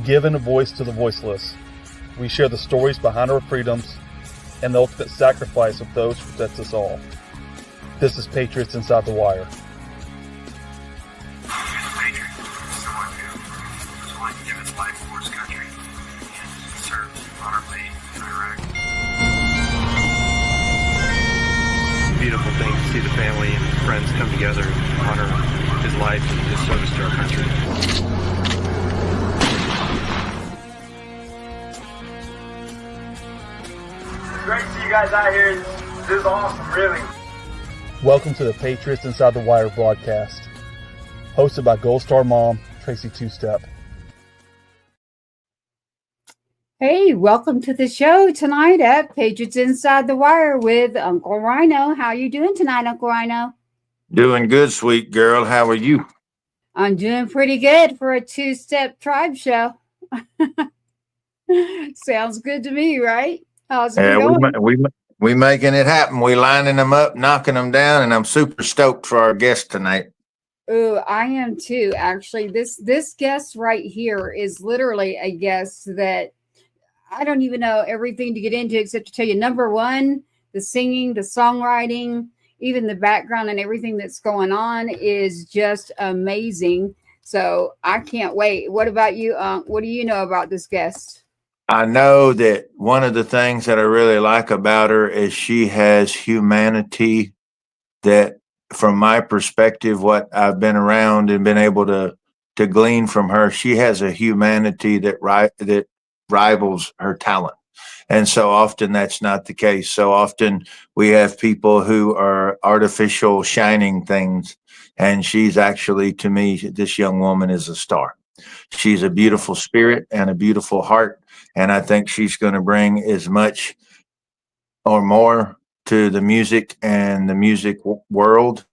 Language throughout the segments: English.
Giving a voice to the voiceless, we share the stories behind our freedoms and the ultimate sacrifice of those who protect us all. This is Patriots Inside the Wire. Beautiful thing to see the family and friends come together and honor his life and his service to our country. It's great to see you guys out here. This is awesome, really. Welcome to the Patriots Inside the Wire broadcast, hosted by Gold Star Mom, Tracy Two-Step. Hey, welcome to the show tonight at Patriots Inside the Wire with Uncle Rhino. How you doing tonight, Uncle Rhino? Doing good, sweet girl. How are you? I'm doing pretty good for a two-step tribe show. Sounds good to me, right? How's it going? We making it happen. We lining them up, knocking them down, and I'm super stoked for our guest tonight. Oh, I am too. Actually, this guest right here is literally a guest that I don't even know everything to get into except to tell you, number one, the singing, the songwriting, even the background and everything that's going on is just amazing. So I can't wait. What about you, what do you know about this guest? I know that one of the things that I really like about her is she has humanity that, from my perspective, what I've been around and been able to glean from her, she has a humanity that rivals her talent. And so often that's not the case. So often we have people who are artificial shining things. And she's actually, to me, this young woman is a star. She's a beautiful spirit and a beautiful heart. And I think she's going to bring as much or more to the music and the music world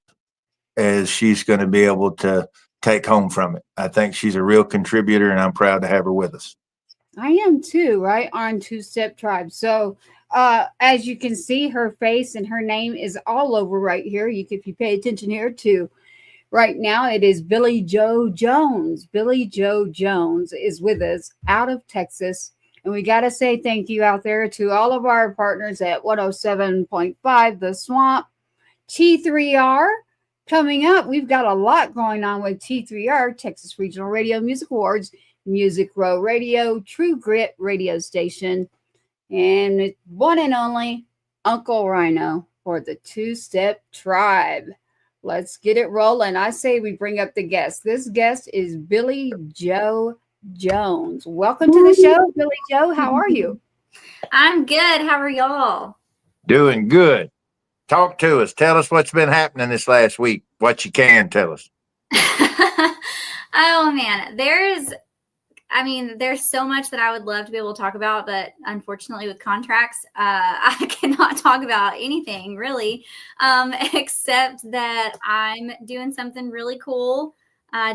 as she's going to be able to take home from it. I think she's a real contributor, and I'm proud to have her with us. I am too, right, on Two-Step Tribe. So as you can see, her face and her name is all over right here. If you pay attention here too. Right now, it is Billie Joe Jones. Billie Joe Jones is with us out of Texas. And we got to say thank you out there to all of our partners at 107.5 The Swamp, T3R. Coming up, we've got a lot going on with T3R, Texas Regional Radio Music Awards, Music Row Radio, True Grit Radio Station, and one and only Uncle Rhino for the Two-Step Tribe. Let's get it rolling. I say we bring up the guest. This guest is Billie Joe Jones. Welcome to the show, Billie Joe. How are you? I'm good. How are y'all? Doing good. Talk to us. Tell us what's been happening this last week. What you can tell us. Oh, man. There's so much that I would love to be able to talk about, but unfortunately with contracts, I cannot talk about anything really, except that I'm doing something really cool,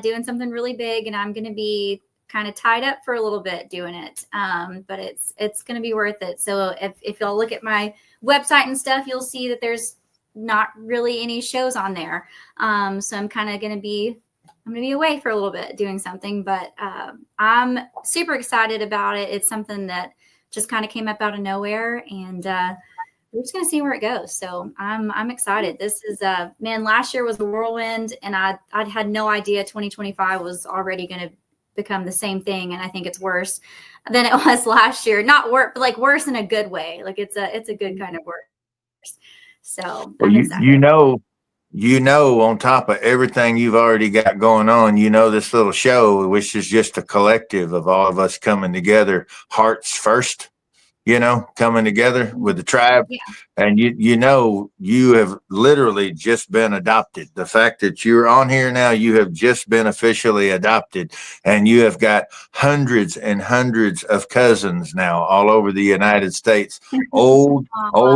doing something really big, and I'm going to be kind of tied up for a little bit doing it. But it's going to be worth it. So if y'all look at my website and stuff, you'll see that there's not really any shows on there. So I'm kind of going to be away for a little bit doing something, but I'm super excited about it. It's something that just kind of came up out of nowhere, and we're just going to see where it goes. So I'm excited. This is last year was a whirlwind, and I had no idea 2025 was already going to become the same thing, and I think it's worse than it was last year. Not worse, but like worse in a good way. Like it's a good kind of worse. So you know, on top of everything you've already got going on, this little show, which is just a collective of all of us coming together, hearts first, coming together with the tribe. Yeah. And you have literally just been adopted. The fact that you're on here now, you have just been officially adopted, and you have got hundreds and hundreds of cousins now all over the United States. Old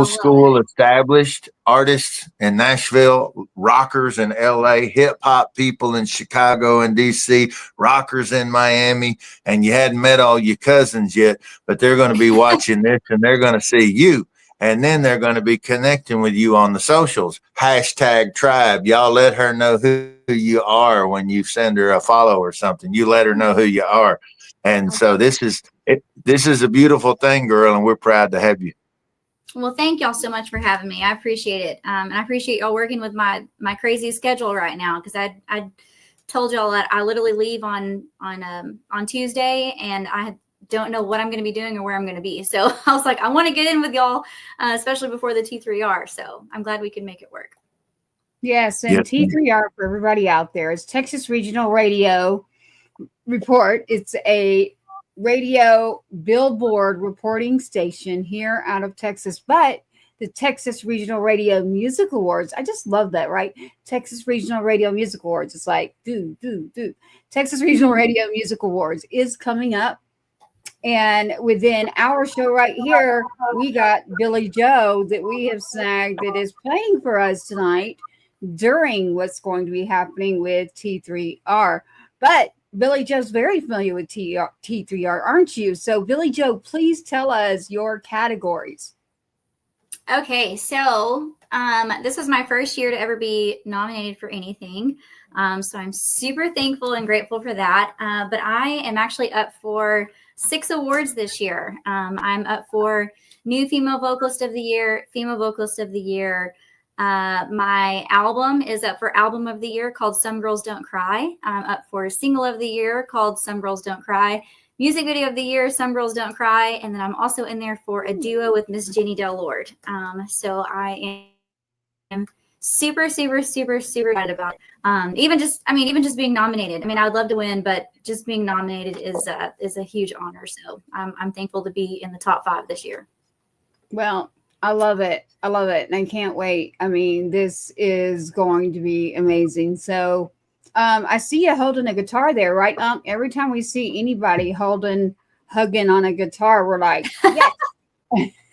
school established artists in Nashville, rockers in LA, hip hop people in Chicago and DC, rockers in Miami, and you hadn't met all your cousins yet, but they're going to be watching this and they're going to see you. And then they're going to be connecting with you on the socials. #tribe. Y'all let her know who you are when you send her a follow or something. You let her know who you are. And so this is a beautiful thing, girl, and we're proud to have you. Well, thank y'all so much for having me. I appreciate it. And I appreciate y'all working with my crazy schedule right now, because I told y'all that I literally leave on Tuesday, and I don't know what I'm going to be doing or where I'm going to be. So I was like, I want to get in with y'all, especially before the T3R. So I'm glad we could make it work. Yes, and T3R, for everybody out there, is Texas Regional Radio Report. It's a radio billboard reporting station here out of Texas, but the Texas Regional Radio Music Awards, I just love that, right? Texas Regional Radio Music Awards. It's like, Texas Regional Radio Music Awards is coming up. And within our show right here, we got Billie Joe that we have snagged that is playing for us tonight during what's going to be happening with T3R. But Billie Joe's very familiar with T3R, aren't you? So, Billie Joe, please tell us your categories. Okay, so this was my first year to ever be nominated for anything. So I'm super thankful and grateful for that. But I am actually up for 6 awards this year. I'm up for New Female Vocalist of the Year, Female Vocalist of the Year. My album is up for Album of the Year called Some Girls Don't Cry. I'm up for Single of the Year called Some Girls Don't Cry. Music Video of the Year, Some Girls Don't Cry. And then I'm also in there for a duo with Miss Jenny Del Lord. So I am super, super, super, super excited about it. Even just being nominated. I mean, I would love to win, but just being nominated is a huge honor. So I'm thankful to be in the top 5 this year. Well, I love it. I love it. And I can't wait. I mean, this is going to be amazing. So I see you holding a guitar there, right? Every time we see anybody hugging on a guitar, we're like, yes.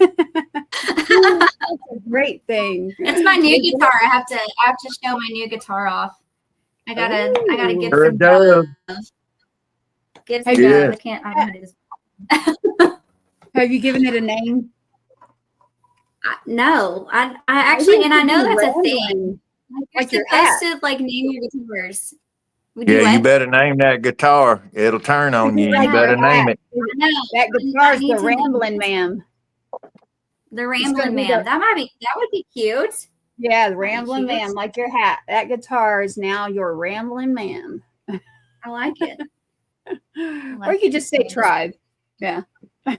That's a great thing. It's my new guitar. I have to show my new guitar off. I gotta get some dove. Get some dove. I don't know how to do this. Have you given it a name? No, I actually, and I know that's a thing. Like you're supposed to like name your guitars. You better name that guitar. It'll turn on you. You better name it. That guitar's the Rambling Man. The Rambling Man. That would be cute. Yeah, the Rambling Man, like your hat. That guitar is now your Rambling Man. I like it. Or you could just say Tribe. Yeah. I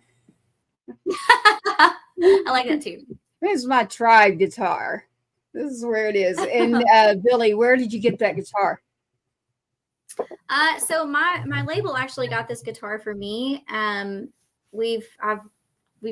like that too. This is my Tribe guitar. This is where it is. And Billie, where did you get that guitar? So my label actually got this guitar for me. We've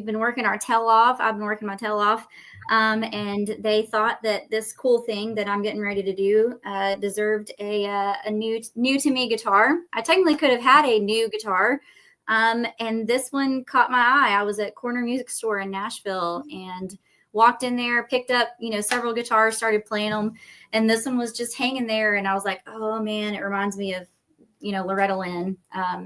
been working our tail off. I've been working my tail off. And they thought that this cool thing that I'm getting ready to do deserved a new to me guitar. I technically could have had a new guitar. And this one caught my eye. I was at Corner Music Store in Nashville and walked in there, picked up, several guitars, started playing them. And this one was just hanging there. And I was like, oh man, it reminds me of, Loretta Lynn. I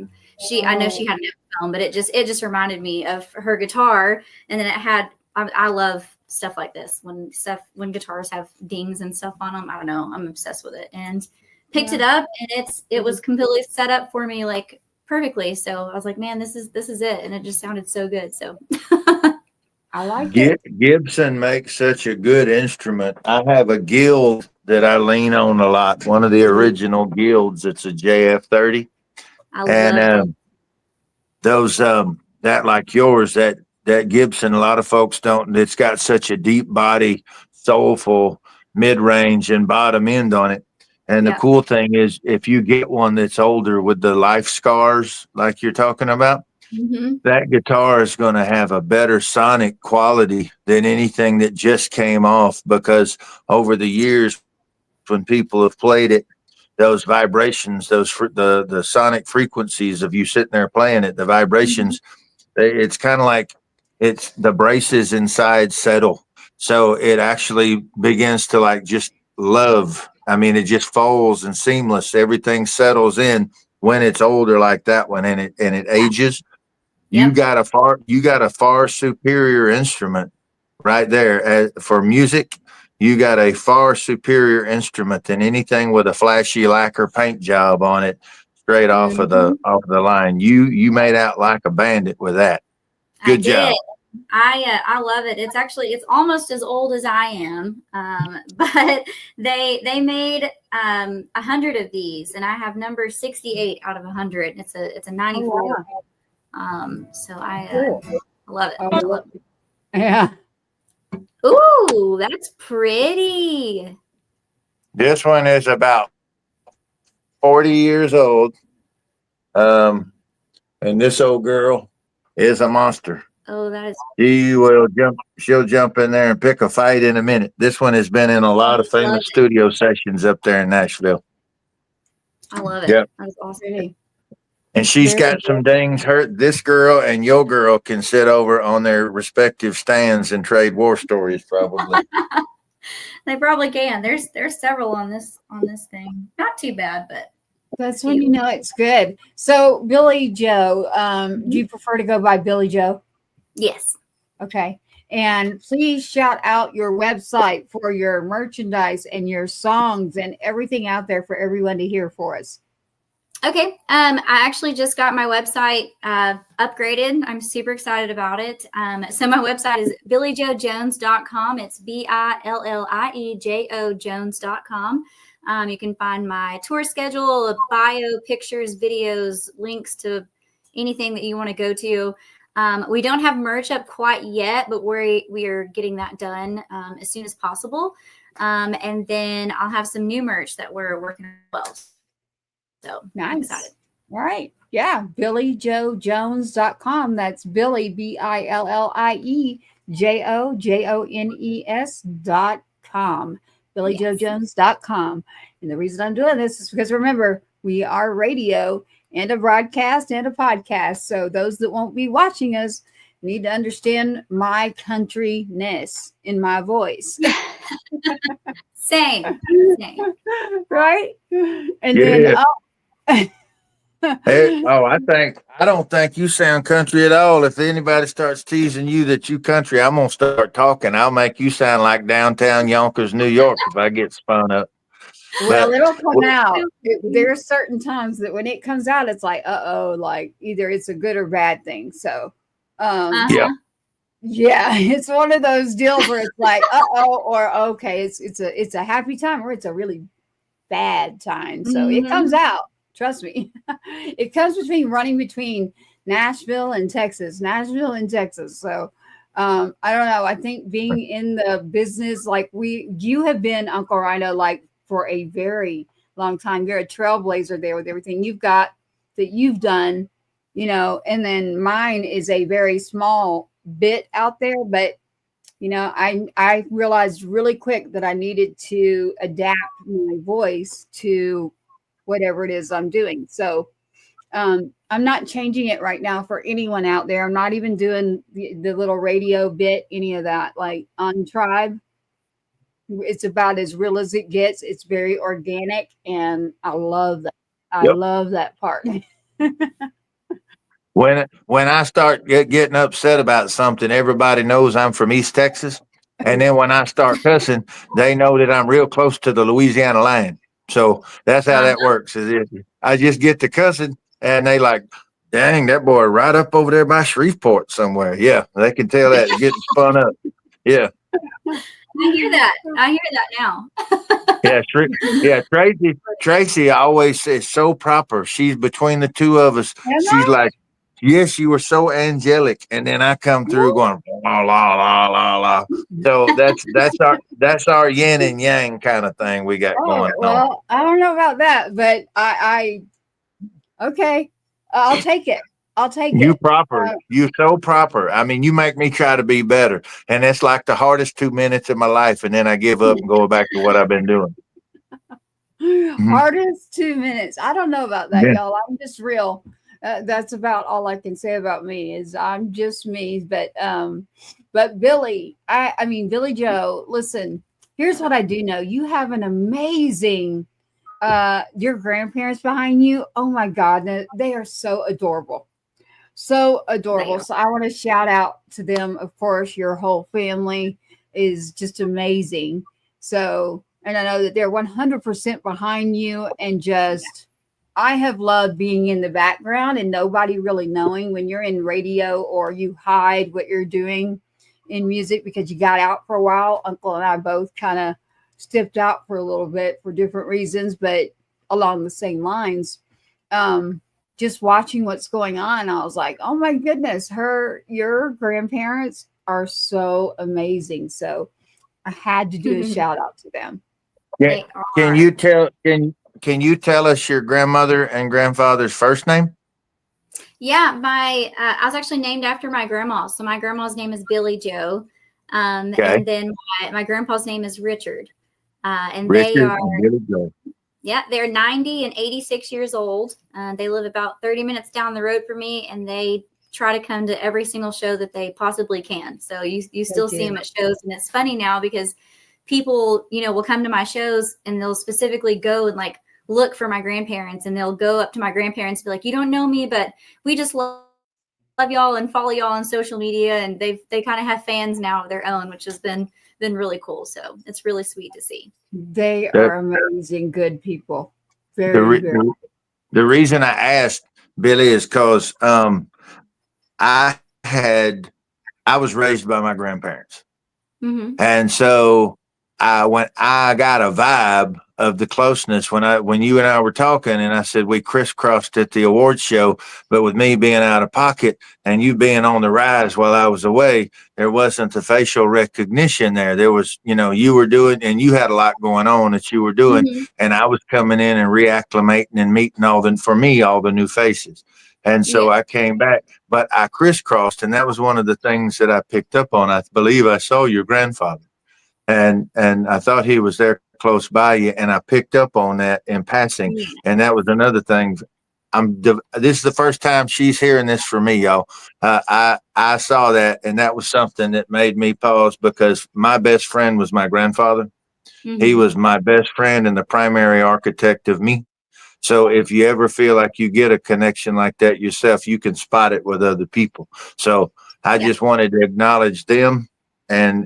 know she had an film, but it just reminded me of her guitar. And then it had, I love stuff like this when guitars have dings and stuff on them. I don't know. I'm obsessed with it and picked it up, and it was completely set up for me, like perfectly. So I was like, man, this is it. And it just sounded so good. So I like it. Gibson makes such a good instrument. I have a guild that I lean on a lot. One of the original guilds. It's a JF30. And those that like yours, that Gibson, a lot of folks don't. It's got such a deep body, soulful mid-range and bottom end on it. And the cool thing is, if you get one that's older with the life scars like you're talking about, that guitar is going to have a better sonic quality than anything that just came off, because over the years when people have played it, those vibrations, the sonic frequencies of you sitting there playing it, the vibrations, it's kind of like the braces inside settle. So it actually begins to like just love. I mean, it just folds and seamless. Everything settles in when it's older like that one, and it ages. You got a far superior instrument right there. For music, you got a far superior instrument than anything with a flashy lacquer paint job on it. straight off of the line. You made out like a bandit with that. Good job. I love it. It's almost as old as I am. But they made 100 of these, and I have number 68 out of 100. It's a 94. Oh, wow. So I love it. I love it. Yeah. Ooh, that's pretty. This one is about 40 years old. And this old girl is a monster. Oh, that is. She'll jump in there and pick a fight in a minute. This one has been in a lot of famous studio sessions up there in Nashville. I love it. Yep. That's awesome. And she's got some dings hurt. This girl and your girl can sit over on their respective stands and trade war stories, probably. They probably can. There's several on this thing. Not too bad, but that's when you know it's good. So Billie Joe, do you prefer to go by Billie Joe? Yes. Okay. And please shout out your website for your merchandise and your songs and everything out there for everyone to hear for us. Okay. I actually just got my website upgraded. I'm super excited about it. So my website is billiejojones.com. It's BILLIEJO Jones.com. You can find my tour schedule, bio, pictures, videos, links to anything that you want to go to. We don't have merch up quite yet, but we are getting that done as soon as possible. And then I'll have some new merch that we're working on as well. So nice. I'm excited. All right. Yeah. BillieJoJones.com. That's Billie, BILLIEJOJONES.com. BillieJoJones.com. And the reason I'm doing this is because remember, we are radio and a broadcast and a podcast. So those that won't be watching us need to understand my countryness in my voice. Same. Right? And yeah. Then I don't think you sound country at all. If anybody starts teasing you that you country, I'm gonna start talking. I'll make you sound like downtown Yonkers, New York, if I get spun up. Well, it'll come out. There are certain times that when it comes out, it's like, like either it's a good or bad thing. So, yeah, it's one of those deals where it's like, or okay, it's a happy time or it's a really bad time. So it comes out. Trust me, it comes running between Nashville and Texas. So, I don't know. I think being in the business, like you have been, Uncle Rhino, like for a very long time. You're a trailblazer there with everything you've got that you've done, and then mine is a very small bit out there. But, I realized really quick that I needed to adapt my voice to whatever it is I'm doing. So I'm not changing it right now for anyone out there. I'm not even doing the little radio bit, any of that. Like on Tribe, it's about as real as it gets. It's very organic, and I love that. I love that part. When I start getting upset about something, everybody knows I'm from East Texas. And then when I start cussing, they know that I'm real close to the Louisiana line. So that's how that works. I just get to cussing, and they like, dang, that boy right up over there by Shreveport somewhere. Yeah, they can tell that getting spun up. Yeah. I hear that now. Tracy always says so proper. She's between the two of us. She's like, yes, you were so angelic. And then I come through going, la, la, la, la, la. So that's our yin and yang kind of thing we got going on. Well, I don't know about that, but okay. I'll take it. You proper. You so proper. I mean, you make me try to be better. And it's like the hardest 2 minutes of my life. And then I give up and go back to what I've been doing. Hardest 2 minutes. I don't know about that, y'all. I'm just real. That's about all I can say about me is I'm just me. But Billie, I mean, Billie Joe, listen, here's what I do know. You have an amazing, your grandparents behind you. Oh my God. They are so adorable. So adorable. So I want to shout out to them. Of course, your whole family is just amazing. So, and I know that they're 100% behind you and just, I have loved being in the background and nobody really knowing when you're in radio, or you hide what you're doing in music because you got out for a while. Uncle and I both kind of stepped out for a little bit for different reasons, but along the same lines. Just watching what's going on, I was like, oh my goodness, your grandparents are so amazing. So I had to do a shout out to them. Yeah. Can you tell us your grandmother and grandfather's first name? Yeah, I was actually named after my grandma. So my grandma's name is Billie Joe. And then my grandpa's name is Richard. And Richard they are, and Billie Joe. Yeah, they're 90 and 86 years old. They live about 30 minutes down the road from me, and they try to come to every single show that they possibly can. So you still see them at shows. And it's funny now because people, will come to my shows and they'll specifically go and like look for my grandparents, and they'll go up to my grandparents and be like, you don't know me, but we just love y'all and follow y'all on social media. And they kind of have fans now of their own, which has been really cool. So it's really sweet to see. They are amazing, good people. The reason I asked, Billie, is because I was raised by my grandparents. Mm-hmm. And so I got a vibe of the closeness when you and I were talking, and I said we crisscrossed at the awards show, but with me being out of pocket and you being on the rise while I was away, there wasn't the facial recognition there. There was, you were doing, and you had a lot going on that you were doing, mm-hmm. and I was coming in and reacclimating and meeting all the new faces. And so I came back, but I crisscrossed, and that was one of the things that I picked up on. I believe I saw your grandfather, and I thought he was there close by you, and I picked up on that in passing. And that was another thing. This is the first time she's hearing this from me, y'all. I saw that, and that was something that made me pause, because my best friend was my grandfather. Mm-hmm. He was my best friend and the primary architect of me. So if you ever feel like you get a connection like that yourself, you can spot it with other people. So I just wanted to acknowledge them and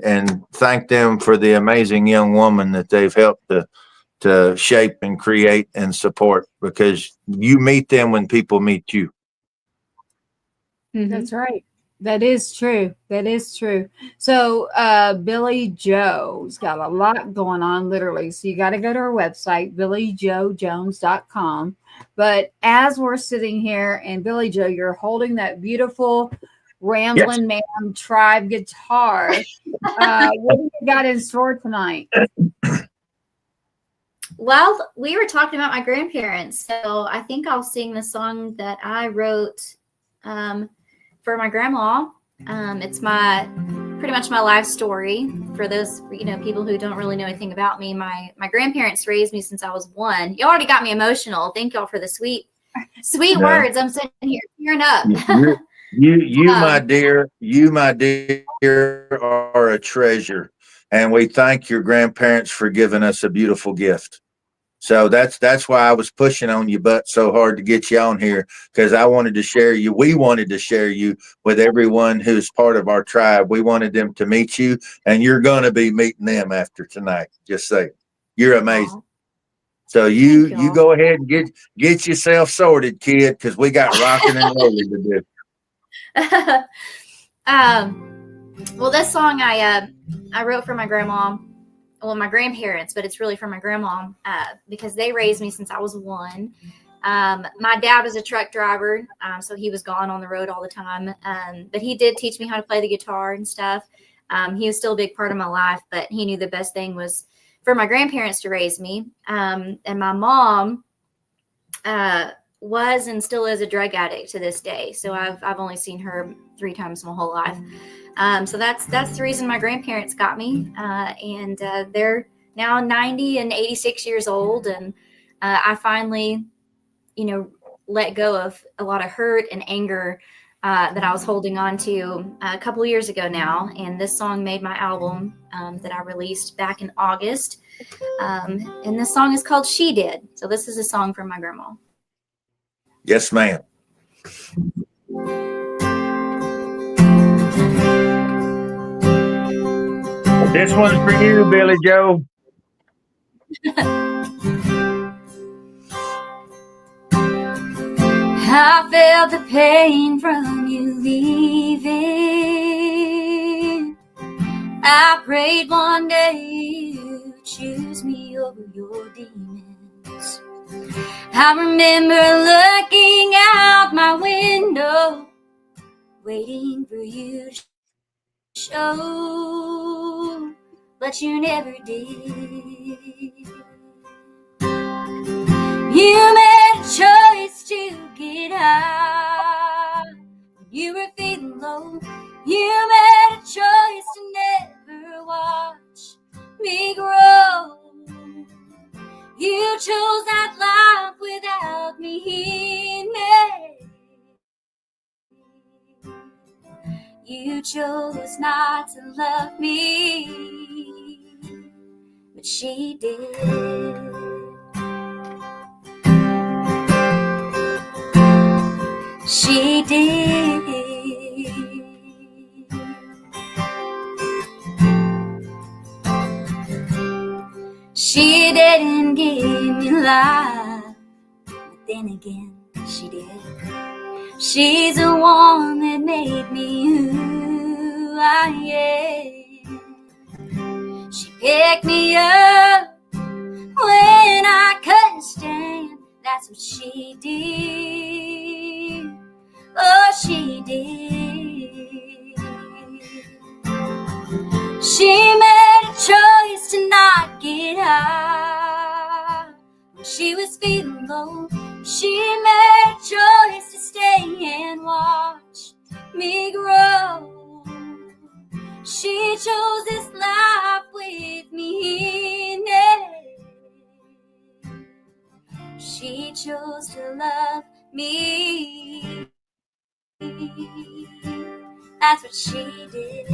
thank them for the amazing young woman that they've helped to shape and create and support, because you meet them when people meet you. Mm-hmm. That's right. That is true. That is true. So Billie Joe's got a lot going on, literally. So you got to go to her website, BillieJoeJones.com. But as we're sitting here, and Billie Joe, you're holding that beautiful Ramblin' Man Tribe guitar. What do you got in store tonight? Well, we were talking about my grandparents, so I think I'll sing the song that I wrote for my grandma. It's pretty much my life story. For those people who don't really know anything about me, my grandparents raised me since I was 1. You already got me emotional. Thank y'all for the sweet words. I'm sitting here tearing up. My dear, are a treasure, and we thank your grandparents for giving us a beautiful gift. So that's why I was pushing on your butt so hard to get you on here, because I wanted to share you. We wanted to share you with everyone who's part of our tribe. We wanted them to meet you, and you're going to be meeting them after tonight. Just say, you're amazing. Aww. So you go ahead and get yourself sorted, kid, because we got rocking and rolling to do. Well, this song I wrote for my grandma. Well, my grandparents, but it's really for my grandma because they raised me since I was 1. My dad was a truck driver, so he was gone on the road all the time. But he did teach me how to play the guitar and stuff. He was still a big part of my life, but he knew the best thing was for my grandparents to raise me. And my mom was and still is a drug addict to this day. So I've only seen her 3 times my whole life. So that's the reason my grandparents got me. And they're now 90 and 86 years old. And I finally, let go of a lot of hurt and anger that I was holding on to a couple of years ago now. And this song made my album that I released back in August. And this song is called She Did. So this is a song from my grandma. Yes, ma'am. This one's for you, Billie Joe. I felt the pain from you leaving. I prayed one day you'd choose me over your demons. I remember looking out my window, waiting for you to show, but you never did. You made a choice to get high when you were feeling low. You made a choice to never watch me grow. You chose that life without me in it. You chose not to love me, but she did. She did. She didn't give me life, but then again, she did. She's the one that made me who I am. She picked me up when I couldn't stand. That's what she did. Oh, she did. She made a choice to not get high when she was feeling low. She made a choice to stay and watch me grow. She chose this life with me in it. She chose to love me. That's what she did.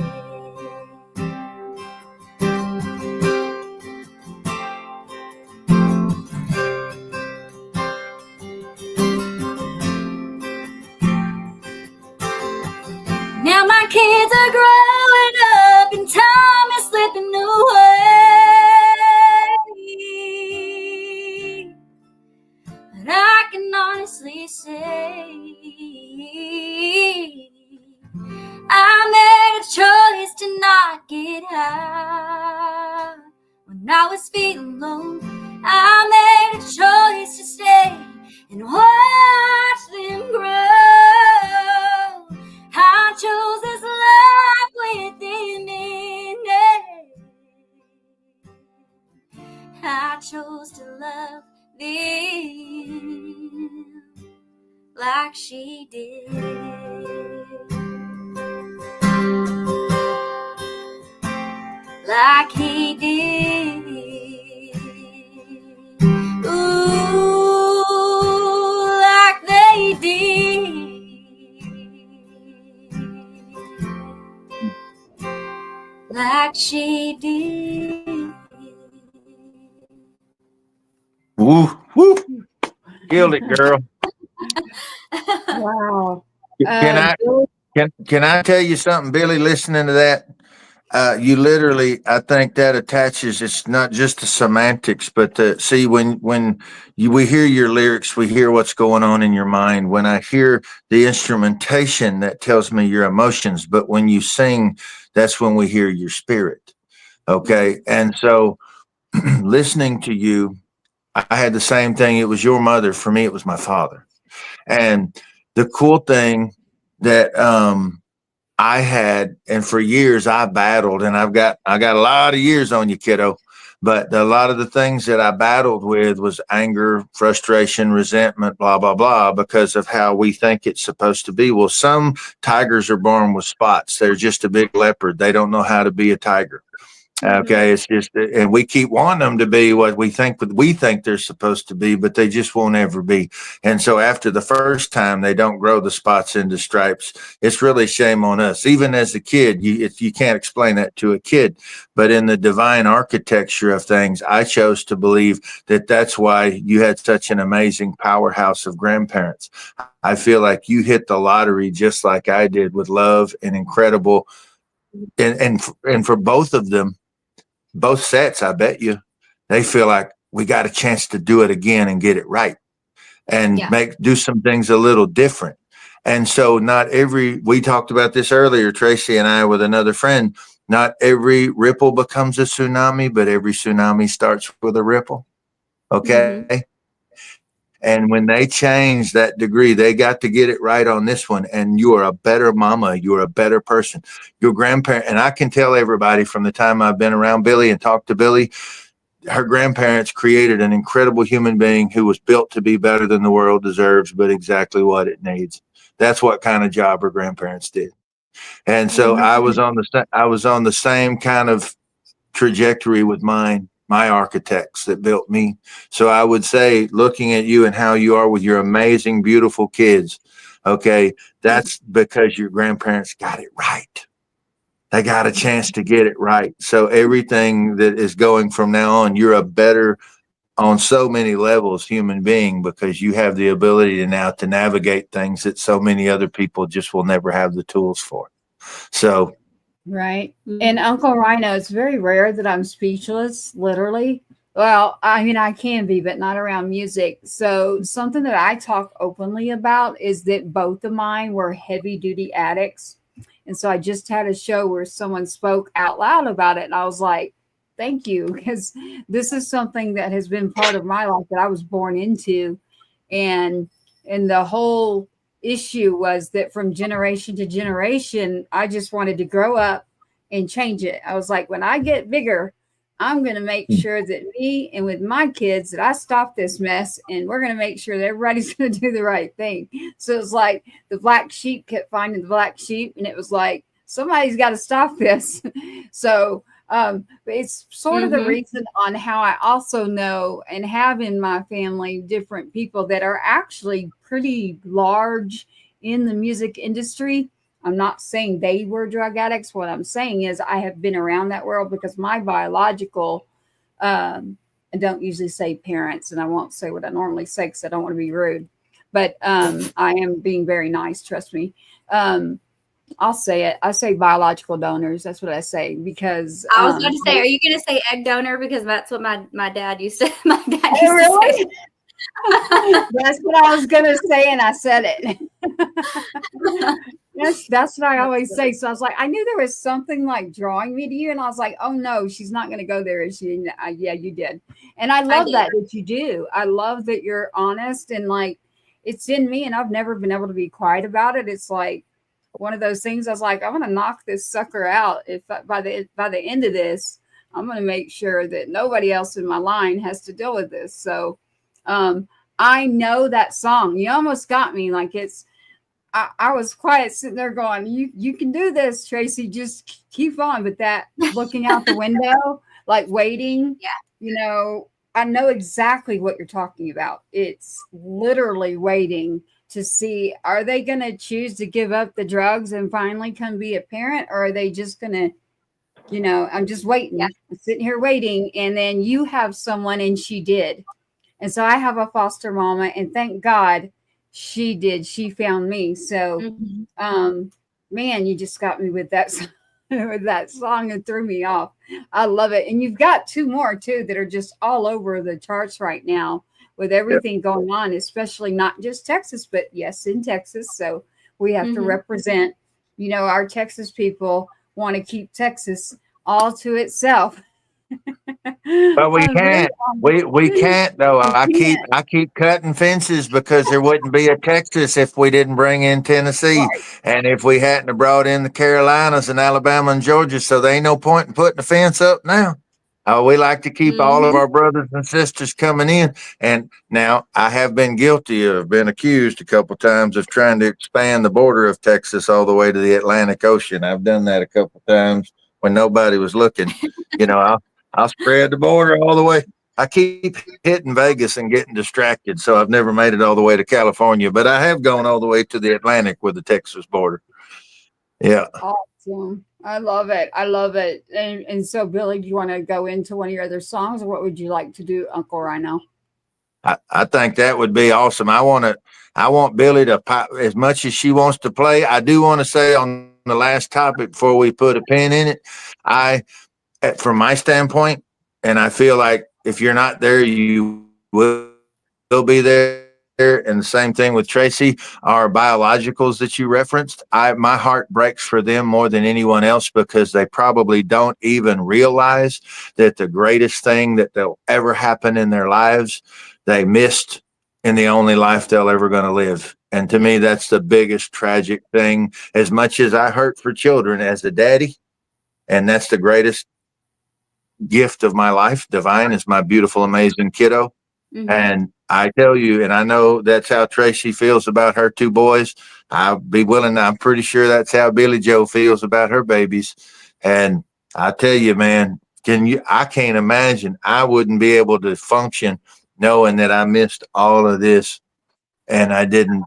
Now my kids are growing up and time is slipping away. But I can honestly say I made a choice to not get high when I was feeling low. I made a choice to stay and watch them grow. I chose this life with them in it. I chose to love them like she did. Like he did. Ooh, like they did. Like she did. Woo, woo. Killed it, girl. Wow. Can I tell you something, Billy, listening to that? You literally, I think that attaches, it's not just the semantics, but see, when we hear your lyrics, we hear what's going on in your mind. When I hear the instrumentation, that tells me your emotions. But when you sing, that's when we hear your spirit. Okay. And so listening to you, I had the same thing. It was your mother. For me, it was my father. And the cool thing that, I had, and for years I battled, and I got a lot of years on you, kiddo, but a lot of the things that I battled with was anger, frustration, resentment, blah, blah, blah, because of how we think it's supposed to be. Well, some tigers are born with spots. They're just a big leopard. They don't know how to be a tiger. Okay, it's just, and we keep wanting them to be what we think they're supposed to be, but they just won't ever be. And so after the first time, they don't grow the spots into stripes. It's really shame on us. Even as a kid, you can't explain that to a kid. But in the divine architecture of things, I chose to believe that that's why you had such an amazing powerhouse of grandparents. I feel like you hit the lottery just like I did with love and incredible, and for both of them. Both sets, I bet you, they feel like we got a chance to do it again and get it right. and Yeah. do some things a little different. And so we talked about this earlier, Tracy and I, with another friend, not every ripple becomes a tsunami, but every tsunami starts with a ripple. Okay. Mhm. And when they change that degree, they got to get it right on this one. And you are a better mama. You're a better person. Your grandparent, and I can tell everybody from the time I've been around Billie and talked to Billie, her grandparents created an incredible human being who was built to be better than the world deserves, but exactly what it needs. That's what kind of job her grandparents did. And so I was on the same kind of trajectory with my architects that built me. So I would say, looking at you and how you are with your amazing, beautiful kids, okay, that's because your grandparents got it right. They got a chance to get it right. So everything that is going from now on, you're a better, on so many levels, human being, because you have the ability to now to navigate things that so many other people just will never have the tools for. So Right. And Uncle Rhino, it's very rare that I'm speechless, literally. Well, I mean, I can be, but not around music. So something that I talk openly about is that both of mine were heavy duty addicts. And so I just had a show where someone spoke out loud about it. And I was like, thank you, because this is something that has been part of my life that I was born into. And the whole issue was that from generation to generation, I just wanted to grow up and change it. I was like, when I get bigger, I'm going to make sure that me and with my kids that I stop this mess, and we're going to make sure that everybody's going to do the right thing. So it's like the black sheep kept finding the black sheep, and it was like, somebody's got to stop this. So it's sort of the reason on how I also know and have in my family different people that are actually pretty large in the music industry. I'm not saying they were drug addicts. What I'm saying is I have been around that world because my biological, I don't usually say parents, and I won't say what I normally say because I don't want to be rude, but I am being very nice. Trust me. I'll say it. I say biological donors. That's what I say because I was going to say, are you going to say egg donor? Because that's what my dad used to. My dad used really? to say. That's what I was going to say, and I said it. Yes, that's what I always say. So I was like, I knew there was something like drawing me to you, and I was like, oh no, she's not going to go there. Is she? Yeah, you did, and I love that you do. I love that you're honest and like it's in me, and I've never been able to be quiet about it. It's like one of those things. I was like, I'm going to knock this sucker out. If by the end of this, I'm going to make sure that nobody else in my line has to deal with this. So I know that song. You almost got me. Like I was quiet sitting there going, you can do this, Tracy. Just keep on. But that looking out the window, like waiting, you know, I know exactly what you're talking about. It's literally waiting to see, are they going to choose to give up the drugs and finally come be a parent? Or are they just going to, you know, I'm just waiting. I'm sitting here waiting. And then you have someone, and she did. And so I have a foster mama, and thank God she did. She found me. So, man, you just got me with that, with that song and threw me off. I love it. And you've got two more too that are just all over the charts right now with everything going on, especially not just Texas, but yes, in Texas. So we have to represent, you know, our Texas people want to keep Texas all to itself. But we can't. We can't though. I keep cutting fences because there wouldn't be a Texas if we didn't bring in Tennessee, and if we hadn't have brought in the Carolinas and Alabama and Georgia. So there ain't no point in putting a fence up now. We like to keep all of our brothers and sisters coming in. And now I have been guilty of, been accused a couple of times of trying to expand the border of Texas all the way to the Atlantic Ocean. I've done that a couple of times when nobody was looking. You know, I'll spread the border all the way. I keep hitting Vegas and getting distracted, so I've never made it all the way to California, but I have gone all the way to the Atlantic with the Texas border. Yeah. Awesome. I love it. I love it. And so, Billie, do you want to go into one of your other songs, or what would you like to do, Uncle Rhino? I think that would be awesome. I want Billie to pop as much as she wants to play. I do want to say on the last topic before we put a pin in it, from my standpoint, and I feel like if you're not there, you will be there. and the same thing with Tracy, our biologicals that you referenced. My heart breaks for them more than anyone else, because they probably don't even realize that the greatest thing that they'll ever happen in their lives, they missed in the only life they'll ever going to live. And to me, that's the biggest tragic thing. As much as I hurt for children as a daddy, and that's the greatest gift of my life. Divine is my beautiful, amazing kiddo. Mm-hmm. And I tell you, and I know that's how Tracy feels about her 2 boys. I'm pretty sure that's how Billie Joe feels about her babies. And I tell you, man, I can't imagine. I wouldn't be able to function knowing that I missed all of this, and I didn't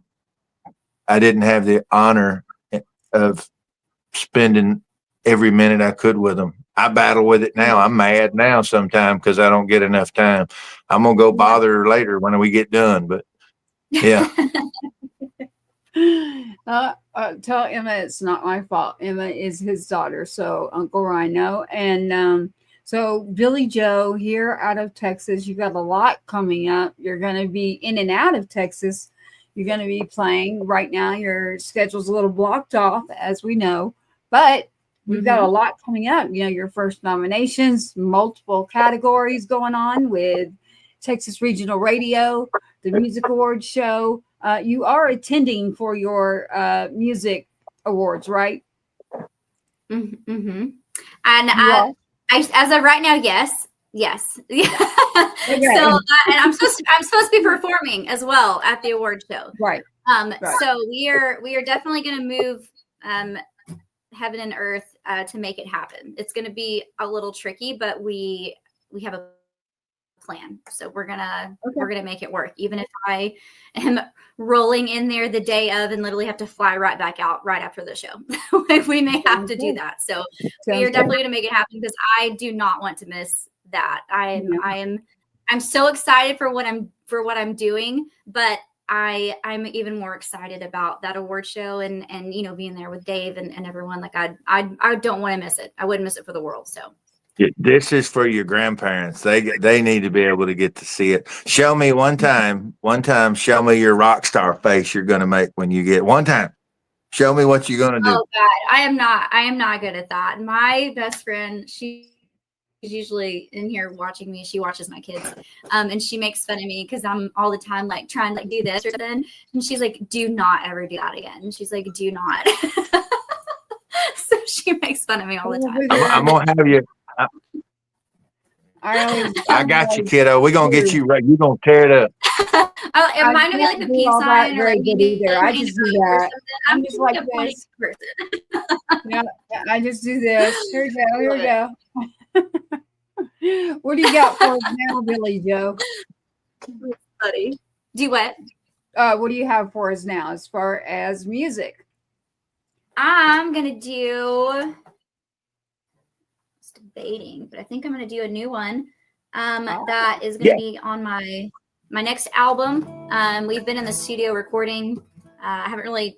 have the honor of spending every minute I could with them. I battle with it now. I'm mad now sometimes because I don't get enough time. I'm going to go bother her later when we get done. But yeah. Tell Emma it's not my fault. Emma is his daughter. So Uncle Rhino. And so Billie Joe here out of Texas, you got a lot coming up. You're going to be in and out of Texas. You're going to be playing right now. Your schedule's a little blocked off, as we know, but we've got a lot coming up. You know, your first nominations, multiple categories going on with Texas Regional Radio, the Music Awards show. You are attending for your music awards, right? Mm-hmm. And as of right now, yes. Okay. So, and I'm supposed to be performing as well at the award show. Right. So we are definitely going to move heaven and earth to make it happen. It's going to be a little tricky, but we have a plan. So we're gonna make it work, even if I am rolling in there the day of and literally have to fly right back out right after the show. We may have to do that. So we are definitely going to make it happen, because I do not want to miss that. I'm so excited for what I'm doing, but I'm even more excited about that award show and being there with Dave and everyone. Like I don't want to miss it. I wouldn't miss it for the world. So this is for your grandparents. They need to be able to get to see it. Show me one time, show me your rock star face you're going to make when you get one time. Show me what you're going to do. Oh God, I am not good at that. My best friend, she's usually in here watching me. She watches my kids, and she makes fun of me because I'm all the time like trying to like do this or something, and she's like, "Do not ever do that again." She's like, "Do not." So she makes fun of me all the time. I'm gonna have you. I got you, kiddo. We're gonna get you right. You're gonna tear it up. It might be like a peace sign or like either. I just do that. I'm just like this. Yeah, I just do this. Here we go. What do you got for us now, Billie Joe? Buddy, do what? What do you have for us now as far as music? I'm gonna do. Debating, but I think I'm going to do a new one that is going to be on my next album. We've been in the studio recording.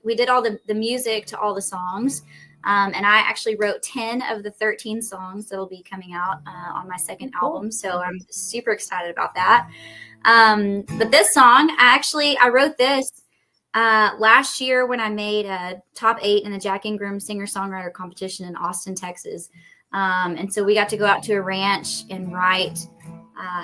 We did all the music to all the songs, and I actually wrote 10 of the 13 songs that will be coming out on my second album. So I'm super excited about that. But this song, I wrote this last year when I made a top 8 in the Jack Ingram singer-songwriter competition in Austin, Texas. And so we got to go out to a ranch and write,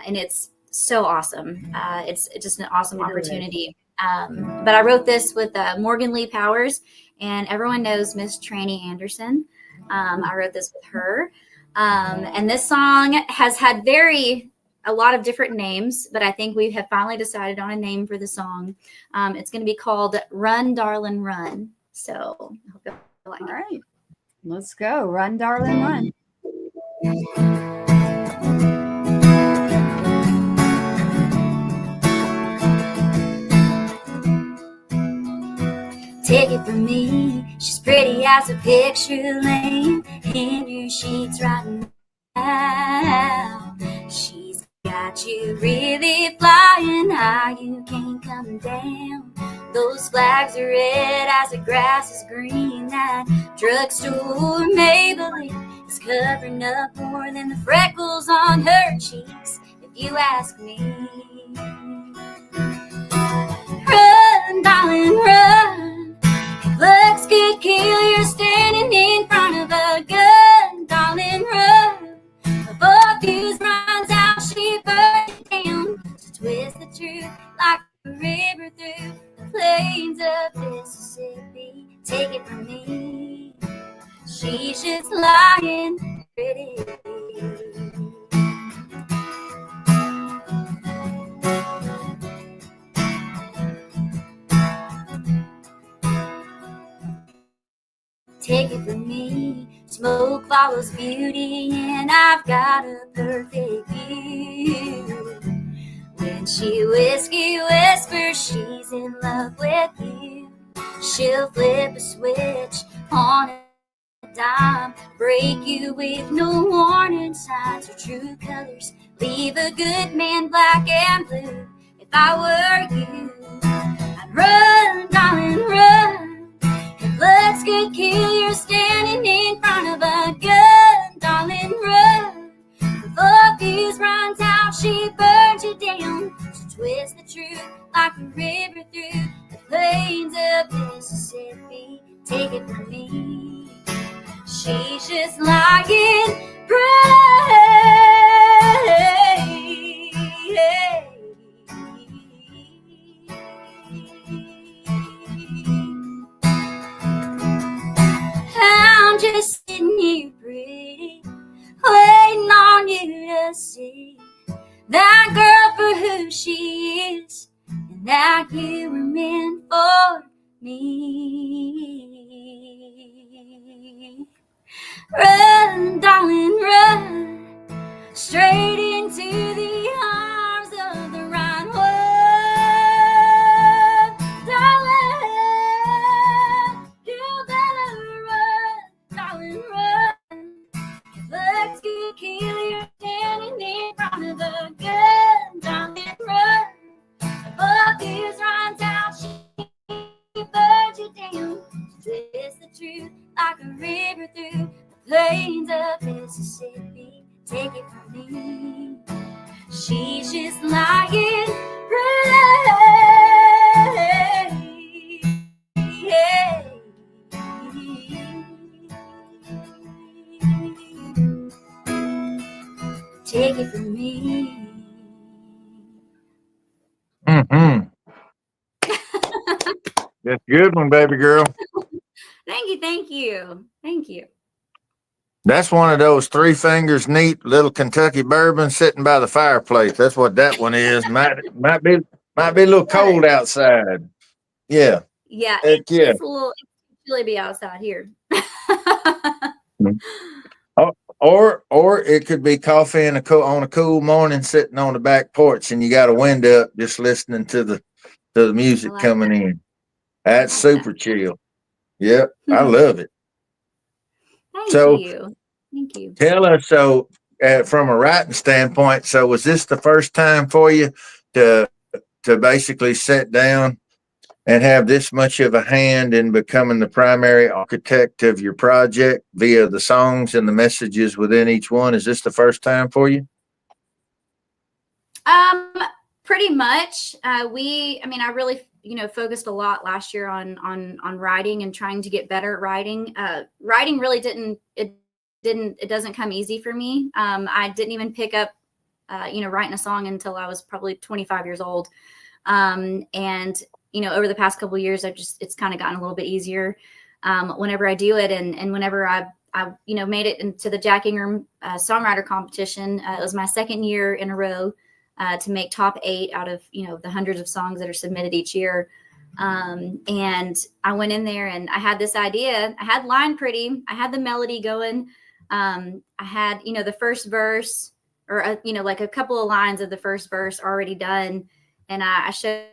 and it's so awesome. It's just an awesome opportunity. But I wrote this with Morgan Lee Powers, and everyone knows Miss Tranny Anderson. I wrote this with her. And this song has had a lot of different names, but I think we have finally decided on a name for the song. It's going to be called Run, Darlin', Run. So I hope you like it. All right. Let's go. Run, darling, run. Take it from me, she's pretty as a picture laying in your sheets right now. She's got you really flying high, you can't come down. Those flags are red as the grass is green. That drugstore Maybelline is covering up more than the freckles on her cheeks, if you ask me. Run, darling, run. If looks could kill, you're standing in front of a gun. Darling, run. Before fuse runs out, she burns you down. She twists the truth like a river through the plains of Mississippi. Take it from me, she's just lying pretty. Take it from me, smoke follows beauty, and I've got a perfect view. When she whiskey whispers she's in love with you, she'll flip a switch on a dime, break you with no warning signs or true colors, leave a good man black and blue. If I were you, I'd run, darling, run. If looks could kill, you're standing in front of a gun. Darling, run. Before fuse runs out, she burns you down. She twists the truth like a river through the plains of Mississippi. Take it from me, she's just lying pretty. I'm just sitting here pretty, waiting on you to see that girl for who she is, and that you were meant for me. Run, darling, run, straight into the arms of the right one. Darling, you better run, darling, run. Looks could kill, you're standing in front of a gun. Darling, run. Before fuse runs out, she burns you down. Twist the truth like a river through the plains of Mississippi. Take it from me, she's just lying pretty. Take it from me. Mm-hmm. That's a good one, baby girl. Thank you, thank you, thank you. That's one of those 3 fingers neat little Kentucky bourbon sitting by the fireplace. That's what that one is. Might be a little cold outside. Yeah. Yeah, Heck yeah. it's a little chilly be outside here. Or it could be coffee on a cool morning sitting on the back porch and you got a window up just listening to the music coming in. That's super chill. Yep, I love it. Thank you. Thank you. Tell us, so from a writing standpoint, so was this the first time for you to basically sit down and have this much of a hand in becoming the primary architect of your project via the songs and the messages within each one? Is this the first time for you? Pretty much. I really, focused a lot last year on writing and trying to get better at writing. Writing really it doesn't come easy for me. I didn't even pick up, writing a song until I was probably 25 years old. And over the past couple of years, it's kind of gotten a little bit easier whenever I do it. And whenever I made it into the Jacking Room Songwriter competition, it was my second year in a row to make top 8 out of, the hundreds of songs that are submitted each year. And I went in there and I had this idea. I had Line Pretty. I had the melody going. I had, the first verse or, like a couple of lines of the first verse already done. And I showed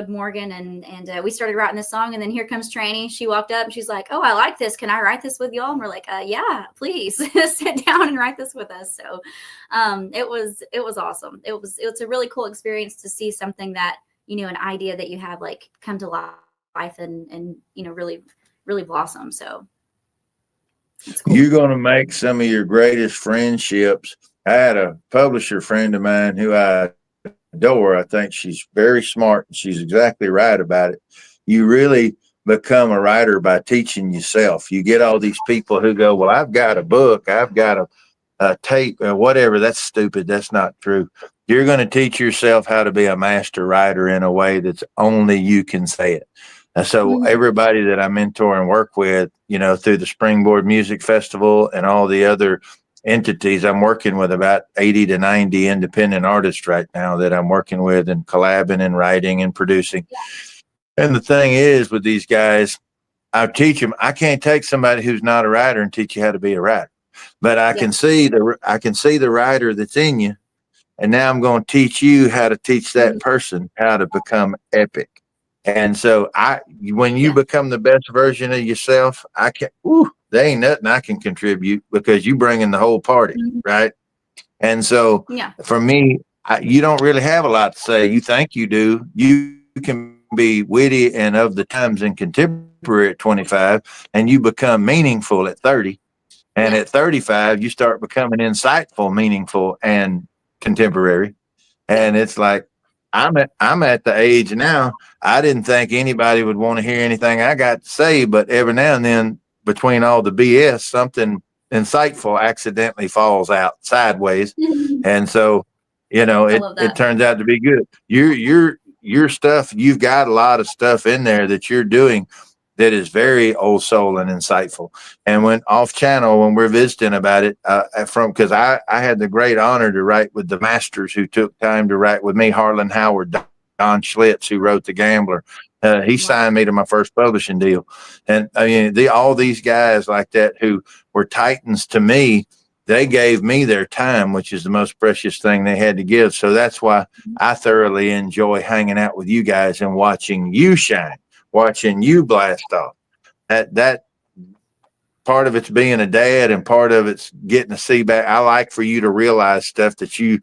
Morgan and we started writing this song, and then here comes Tranny. She walked up and she's like, "Oh, I like this. Can I write this with y'all?" And we're like, "Yeah, please sit down and write this with us." So it was awesome. It's a really cool experience to see something that, an idea that you have like come to life and really, really blossom. So it's cool. You're going to make some of your greatest friendships. I had a publisher friend of mine who I door. I think she's very smart. She's exactly right about it. You really become a writer by teaching yourself. You get all these people who go, well, I've got a book, I've got a tape or whatever. That's stupid. That's not true. You're going to teach yourself how to be a master writer in a way that's only you can say it. And so everybody that I mentor and work with, you know, through the Springboard Music Festival and all the other entities, I'm working with about 80 to 90 independent artists right now that I'm working with and collabing and writing and producing. And the thing is with these guys, I teach them. I can't take somebody who's not a writer and teach you how to be a writer, but I can see the writer that's in you. And now I'm going to teach you how to teach that person how to become epic. And so when you become the best version of yourself, there ain't nothing I can contribute because you bring in the whole party. Right. And so for me, you don't really have a lot to say. You think you do. You can be witty and of the times and contemporary at 25, and you become meaningful at 30. And at 35, you start becoming insightful, meaningful, and contemporary. And it's like, I'm at the age now, I didn't think anybody would want to hear anything I got to say, but every now and then between all the BS, something insightful accidentally falls out sideways. And so, you know, it turns out to be good. Your stuff, you've got a lot of stuff in there that you're doing that is very old soul and insightful. And when off channel, when we're visiting about it, because I had the great honor to write with the masters who took time to write with me, Harlan Howard, Don Schlitz, who wrote The Gambler. He signed me to my first publishing deal. And I mean, all these guys like that who were titans to me, they gave me their time, which is the most precious thing they had to give. So that's why I thoroughly enjoy hanging out with you guys and watching you shine, watching you blast off. That part of it's being a dad and part of it's getting to see back. I like for you to realize stuff that you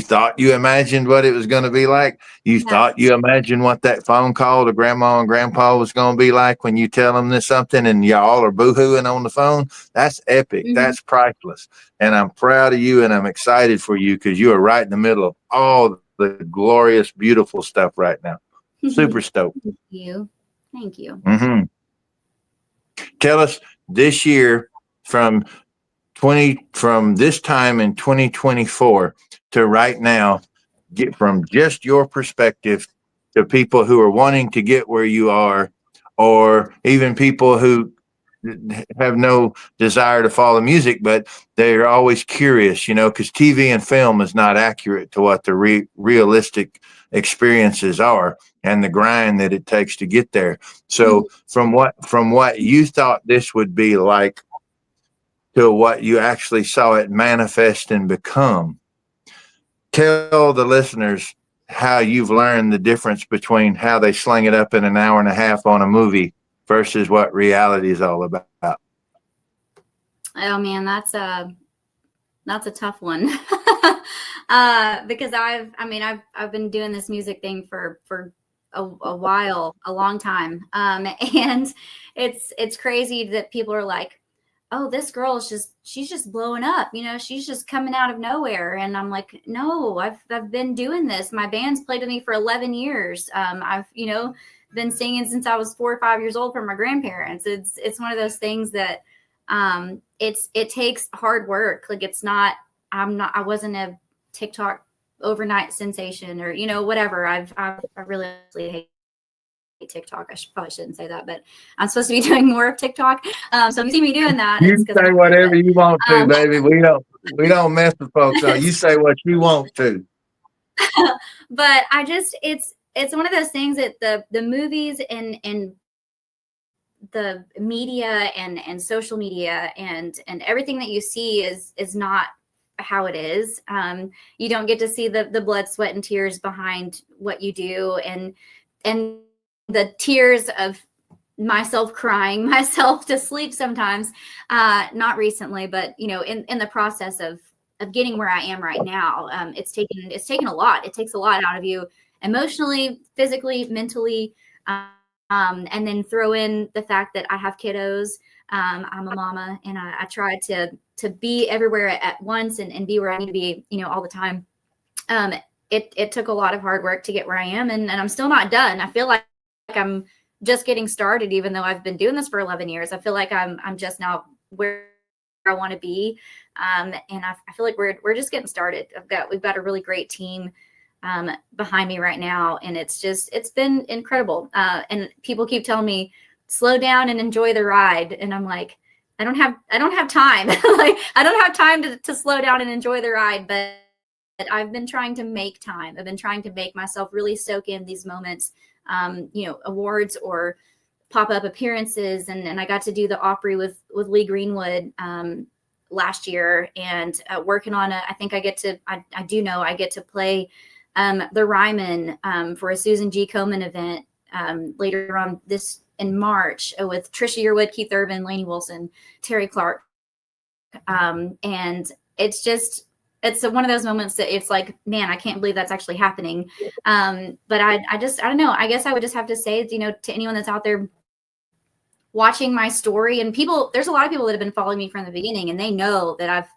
thought you imagined what it was going to be like. You thought you imagined what that phone call to grandma and grandpa was going to be like when you tell them this something and y'all are boohooing on the phone. That's epic. That's priceless. And I'm proud of you and I'm excited for you because you are right in the middle of all the glorious, beautiful stuff right now. Super stoked. Thank you. Tell us this year from this time in 2024 to right now, get from just your perspective to people who are wanting to get where you are, or even people who have no desire to follow music, but they're always curious, you know, because TV and film is not accurate to what the realistic experiences are and the grind that it takes to get there. So from what you thought this would be like to what you actually saw it manifest and become, tell the listeners how you've learned the difference between how they sling it up in an hour and a half on a movie versus what reality is all about. Oh man, that's a tough one. Because I've been doing this music thing for a while, a long time. And it's crazy that people are like, oh, this girl she's just blowing up, you know, she's just coming out of nowhere. And I'm like, no, I've been doing this. My band's played with me for 11 years. I've, you know, been singing since I was 4 or 5 years old for my grandparents. It's one of those things that it takes hard work. Like I wasn't a TikTok overnight sensation or, you know, whatever. I really hate TikTok. I probably shouldn't say that, but I'm supposed to be doing more of TikTok. So if you see me doing that, you say whatever you want to, baby. We don't mess with folks. So you say what you want to. But it's one of those things that the movies and the media and social media and everything that you see is not how it is. You don't get to see the blood, sweat, and tears behind what you do, and the tears of myself crying myself to sleep sometimes. Not recently, but you know, in the process of getting where I am right now, it's taken a lot. It takes a lot out of you emotionally, physically, mentally, and then throw in the fact that I have kiddos. I'm a mama, and I try to be everywhere at once and be where I need to be, you know, all the time. it took a lot of hard work to get where I am, and I'm still not done. I feel like I'm just getting started, even though I've been doing this for 11 years. I feel like I'm just now where I want to be. And I feel like we're just getting started. We've got a really great team behind me right now, and it's been incredible. And people keep telling me, slow down and enjoy the ride. And I'm like, I don't have time. Like, I don't have time to slow down and enjoy the ride, but I've been trying to make time. I've been trying to make myself really soak in these moments, awards or pop-up appearances. And I got to do the OPRY with Lee Greenwood last year, and working on I get to play the Ryman for a Susan G. Komen event later on in March with Trisha Yearwood, Keith Urban, Lainey Wilson, Terry Clark. And it's one of those moments that it's like, man, I can't believe that's actually happening. But I don't know. I guess I would just have to say, to anyone that's out there watching my story, and there's a lot of people that have been following me from the beginning, and they know that I've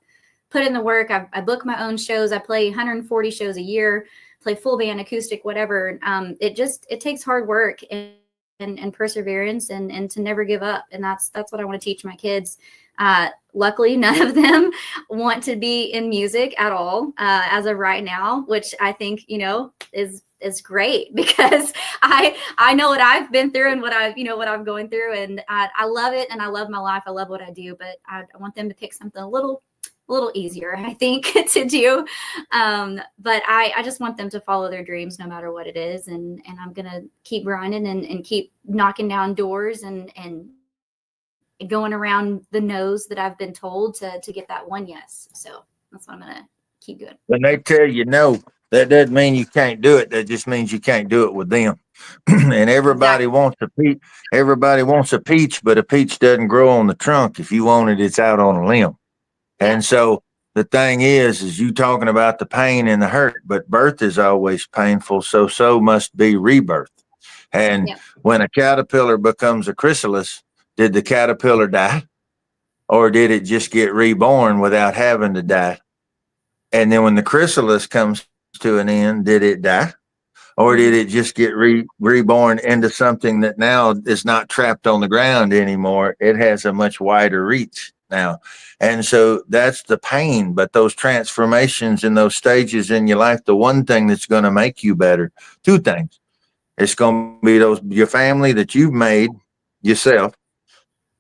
put in the work. I book my own shows. I play 140 shows a year, play full band, acoustic, whatever. It takes hard work and perseverance and to never give up. And that's what I want to teach my kids. Luckily, none of them want to be in music at all as of right now, which I think, is great, because I know what I've been through and what I'm going through. And I love it. And I love my life. I love what I do, but I want them to pick something a little easier, I think, to do. But I just want them to follow their dreams no matter what it is. And I'm going to keep grinding and keep knocking down doors and going around the no's that I've been told to get that one yes. So that's what I'm going to keep doing. When they tell you no, that doesn't mean you can't do it. That just means you can't do it with them. And everybody wants a peach. Everybody wants a peach, but a peach doesn't grow on the trunk. If you want it, it's out on a limb. And so the thing is you talking about the pain and the hurt, but birth is always painful. So must be rebirth. And when a caterpillar becomes a chrysalis, did the caterpillar die, or did it just get reborn without having to die? And then when the chrysalis comes to an end, did it die, or did it just get reborn into something that now is not trapped on the ground anymore? It has a much wider reach now. And so that's the pain. But those transformations and those stages in your life, the one thing that's going to make you better, two things. It's going to be your family that you've made yourself,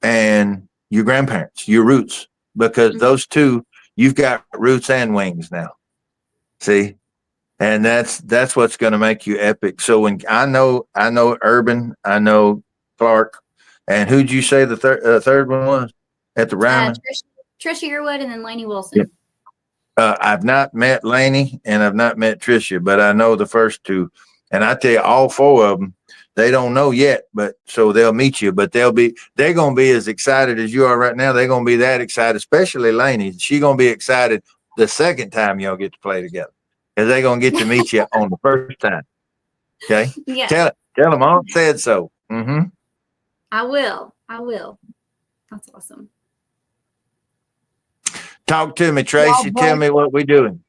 and your grandparents, your roots, because those two, you've got roots and wings now. See? And that's what's going to make you epic. So when I know Urban, I know Clark, and who'd you say the third one was at the Ryman? Trisha Yearwood, and then Lainey Wilson. Yeah. I've not met Lainey and I've not met Trisha, but I know the first two. And I tell you, all four of them, they don't know yet, but so they'll meet you, but they're going to be as excited as you are right now. They're going to be that excited, especially Lainey. She's going to be excited the second time y'all get to play together, because they're going to get to meet you on the first time. Okay. Yeah. Tell them Mom said so. Mm-hmm. I will. That's awesome. Talk to me, Tracy. Tell me what we're doing.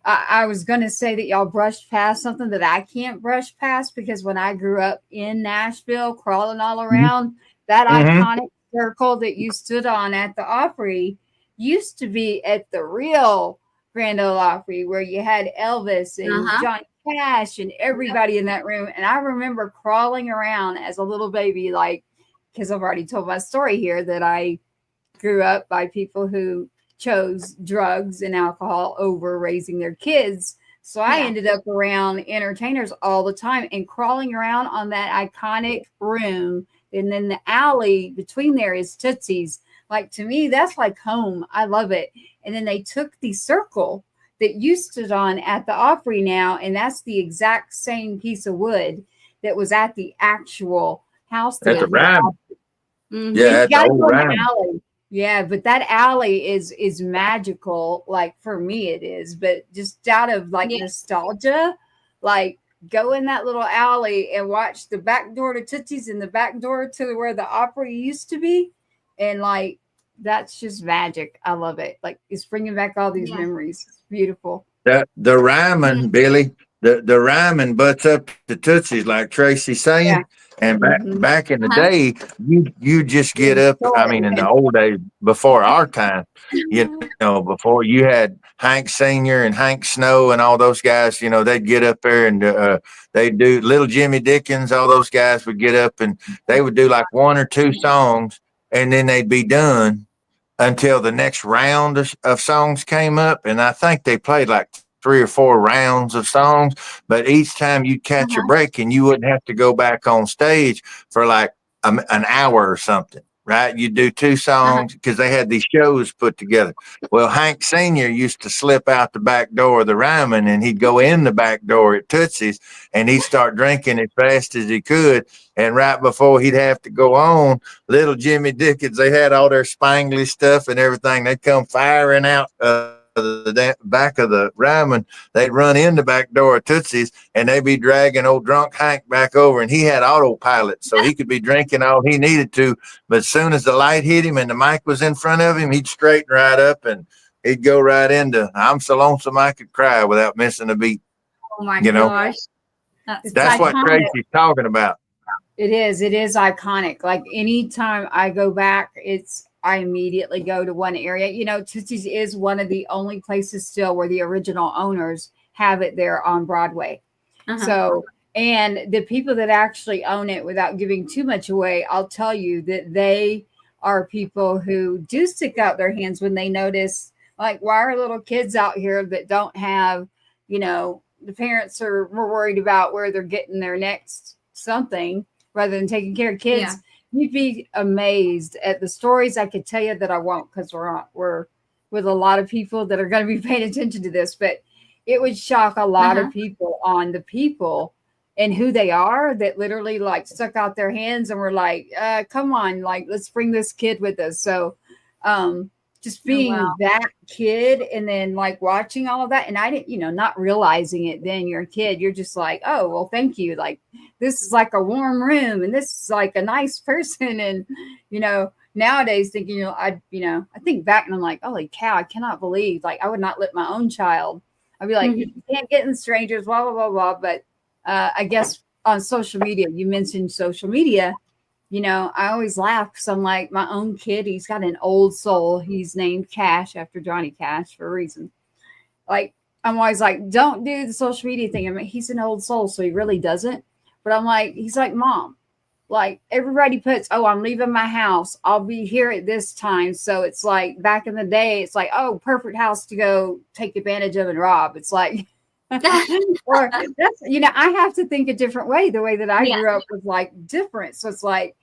I was going to say that y'all brushed past something that I can't brush past, because when I grew up in Nashville, crawling all around, that iconic circle that you stood on at the Opry used to be at the real Grand Ole Opry, where you had Elvis and Johnny Cash and everybody in that room. And I remember crawling around as a little baby, like, because I've already told my story here that I grew up by people who chose drugs and alcohol over raising their kids. So I ended up around entertainers all the time and crawling around on that iconic room. And then the alley between there is Tootsie's. Like, to me, that's like home. I love it. And then they took the circle that you stood on at the Opry now, and that's the exact same piece of wood that was at the actual house. At the Ryman. Yeah, at the old Ryman. Yeah, but that alley is magical. Like, for me, it is. But just out of like nostalgia, like, go in that little alley and watch the back door to Tootsie's and the back door to where the Opry used to be, and like, that's just magic. I love it. Like, it's bringing back all these memories. It's beautiful. The rhyming, Billy, the rhyming butts up to Tootsie's like Tracy's saying. Yeah. And back in the Uh-huh. day, you just get up. I mean, in the old days before our time, before you had Hank Sr. and Hank Snow and all those guys, they'd get up there and they'd do Little Jimmy Dickens. All those guys would get up and they would do like one or two songs, and then they'd be done until the next round of songs came up. And I think they played like 3 or 4 rounds of songs, but each time you'd catch a break and you wouldn't have to go back on stage for like an hour or something, right? You'd do 2 songs because they had these shows put together. Well, Hank Sr. used to slip out the back door of the rhyming, and he'd go in the back door at Tootsie's, and he'd start drinking as fast as he could. And right before he'd have to go on, Little Jimmy Dickens, they had all their Spanglish stuff and everything. They'd come firing out the back of the rhyming. They'd run in the back door of Tootsie's, and they'd be dragging old drunk Hank back over, and he had autopilot, so he could be drinking all he needed to. But as soon as the light hit him and the mic was in front of him, he'd straighten right up and he'd go right into "I'm so lonesome I could cry" without missing a beat. Oh my gosh. That's what Tracy's talking about. It is iconic. Like anytime I go back, I immediately go to one area. Tootsie's is one of the only places still where the original owners have it there on Broadway. So, and the people that actually own it, without giving too much away, I'll tell you that they are people who do stick out their hands when they notice, like, why are little kids out here that don't have, the parents are more worried about where they're getting their next something rather than taking care of kids. Yeah. You'd be amazed at the stories I could tell you that I won't, because we're with a lot of people that are going to be paying attention to this, but it would shock a lot of people on the people and who they are that literally like stuck out their hands and were like, come on, like, let's bring this kid with us. So just being that kid and then like watching all of that. And I didn't, not realizing it then, you're a kid, you're just like, oh, well, thank you. Like, this is like a warm room and this is like a nice person. And, nowadays thinking, I think back and I'm like, holy cow, I cannot believe, like, I would not let my own child. I'd be like, you can't get in strangers, blah, blah, blah, blah. But I guess on social media, you mentioned social media, I always laugh because I'm like, my own kid, he's got an old soul. He's named Cash after Johnny Cash for a reason. Like, I'm always like, don't do the social media thing. I mean, he's an old soul, so he really doesn't. But I'm like, he's like, Mom, like, everybody puts, oh, I'm leaving my house, I'll be here at this time. So it's like back in the day, it's like, oh, perfect house to go take advantage of and rob. It's like, or that's, I have to think a different way. The way that I grew up was like different. So it's like,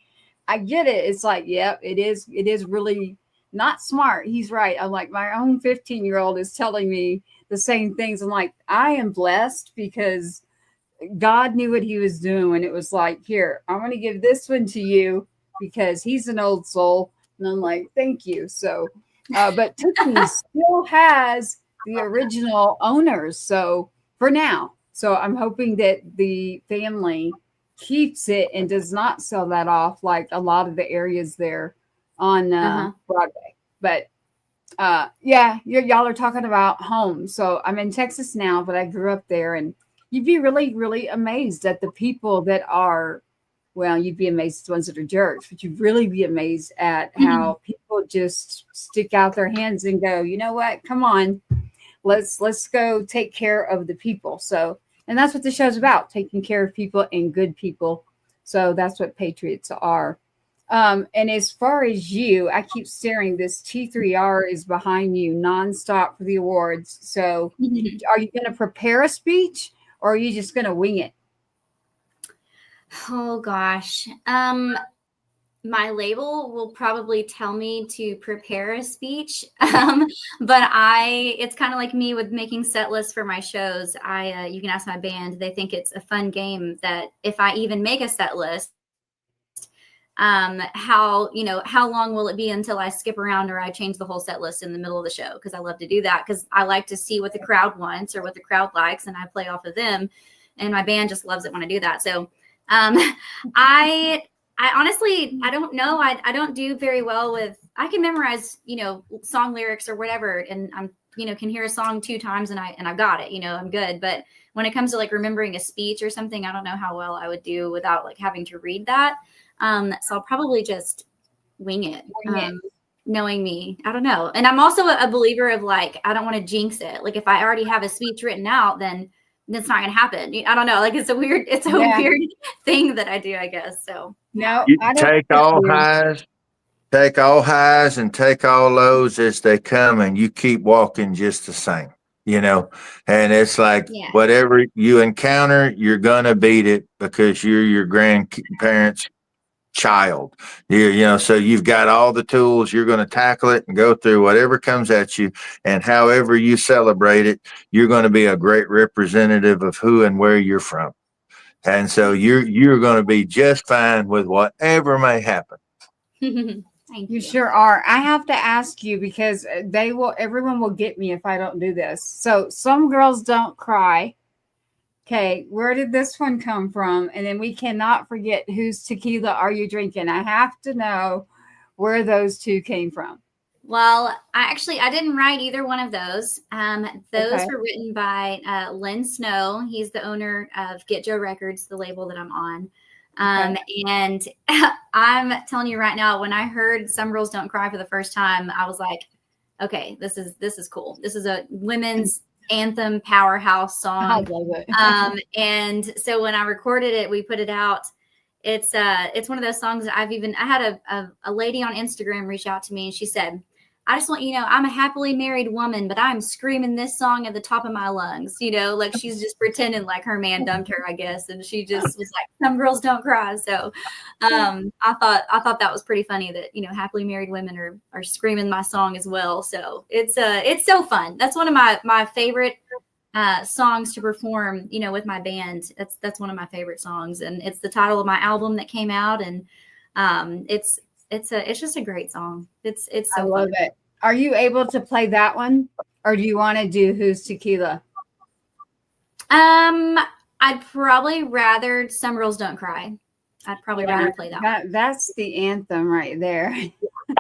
I get it. It's like, yeah, it is really not smart. He's right. I'm like, my own 15-year-old is telling me the same things. I'm like, I am blessed because God knew what he was doing when it was like, here, I'm going to give this one to you because he's an old soul. And I'm like, thank you. So, but Tootsie still has the original owners. So for now, so I'm hoping that the family keeps it and does not sell that off like a lot of the areas there on Broadway. But y'all are talking about home. So I'm in Texas now, but I grew up there, and you'd be really, really amazed at the people that are, well, you'd be amazed at the ones that are jerks, but you'd really be amazed at how people just stick out their hands and go, you know what, come on, let's go take care of the people. So, and that's what the show's about, taking care of people and good people. So that's what Patriots are. And as far as you, I keep staring, this T3R is behind you nonstop for the awards. So are you going to prepare a speech or are you just going to wing it? Oh, gosh. My label will probably tell me to prepare a speech. But it's kind of like me with making set lists for my shows. You can ask my band. They think it's a fun game that if I even make a set list, how long will it be until I skip around or I change the whole set list in the middle of the show? Because I love to do that because I like to see what the crowd wants or what the crowd likes, and I play off of them. And my band just loves it when I do that. So I I honestly, I don't know. I don't do very well with, I can memorize, song lyrics or whatever. And I'm, can hear a song 2 times and I've got it, I'm good. But when it comes to like remembering a speech or something, I don't know how well I would do without like having to read that. So I'll probably just wing it. Knowing me, I don't know. And I'm also a believer of like, I don't want to jinx it. Like if I already have a speech written out, then it's not going to happen. I don't know. Like it's a weird thing that I do, I guess. So no, You I don't take all highs and take all lows as they come, and you keep walking just the same, and it's like whatever you encounter, you're going to beat it because you're your grandparents' child. So you've got all the tools. You're going to tackle it and go through whatever comes at you, and however you celebrate it, you're going to be a great representative of who and where you're from. And so you're going to be just fine with whatever may happen. Thank You sure are. I have to ask you because everyone will get me if I don't do this. So Some Girls Don't Cry. Okay, where did this one come from? And then we cannot forget Whose Tequila Are You Drinking? I have to know where those 2 came from. Well, I didn't write either one of those. Those were written by Lynn Snow. He's the owner of Get Joe Records, the label that I'm on. And I'm telling you right now, when I heard Some Girls Don't Cry for the first time, I was like, okay, this is cool. This is a women's anthem powerhouse song. I love it. And so when I recorded it, we put it out. It's one of those songs that I had a lady on Instagram reach out to me and she said, I just want you to know I'm a happily married woman, but I'm screaming this song at the top of my lungs, like she's just pretending like her man dumped her, I guess. And she just was like, Some Girls Don't Cry. So I thought that was pretty funny that, happily married women are screaming my song as well. So it's so fun. That's one of my favorite songs to perform, with my band. That's one of my favorite songs. And it's the title of my album that came out. And it's just a great song. It's so I love it. Are you able to play that one, or do you want to do Whose Tequila? I'd probably rather Some Girls Don't Cry. I'd probably rather play that one. That's the anthem right there.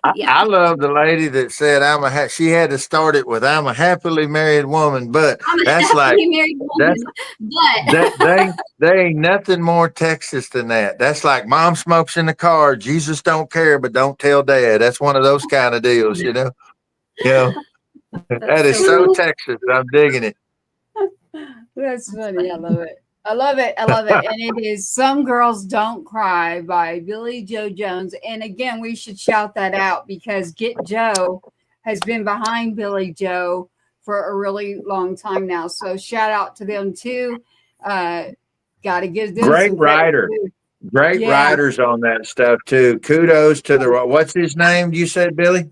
I love the lady that said she had to start it with I'm a happily married woman, but that's like there ain't nothing more Texas than that. That's like mom smokes in the car, Jesus don't care, but don't tell dad. That's one of those kind of deals, That is so Texas. I'm digging it. That's funny. I love it. I love it. And it is Some Girls Don't Cry by Billie Joe Jones. And again, we should shout that out because Get Joe has been behind Billie Joe for a really long time now. So shout out to them too. Got to give them great writer. Great writers on that stuff too. Kudos to what's his name? You said Billy?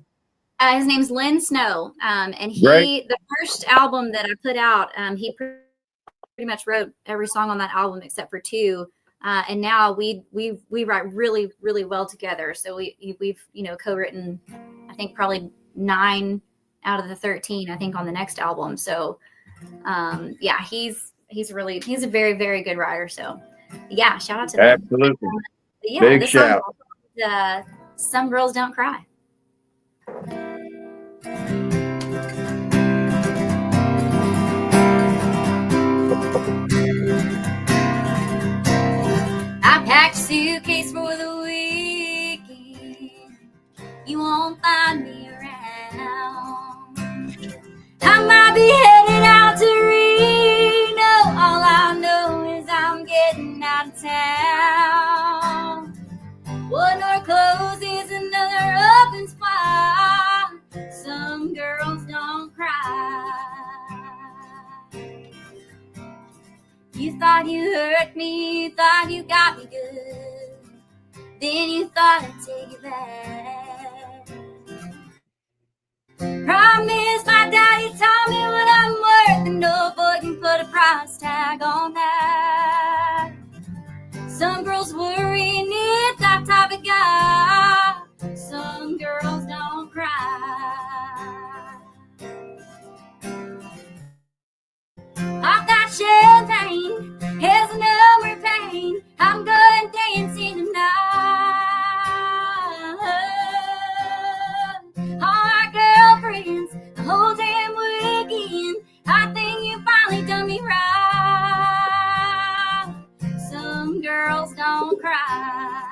His name's Lynn Snow. And the first album that I put out, he pretty much wrote every song on that album except for 2. And now we write really, really well together. So we've co-written, I think probably 9 out of the 13, I think, on the next album. So he's a very, very good writer. So shout out to them. Absolutely. Big shout. Some Girls Don't Cry. I packed a suitcase for the weekend. You won't find me around. I might be headed out to Reno. All I know is I'm getting out of town. One door closes, another opens wide. Some girls don't cry. You thought you hurt me, you thought you got me good. Then you thought I'd take it back. Promise my daddy taught me what I'm worth, and no boy can put a price tag on that. Some girls worry and it's that type of guy. Some girls don't cry. I've got champagne, here's a number pain. I'm going dancing tonight. I think you finally done me right. Some girls don't cry.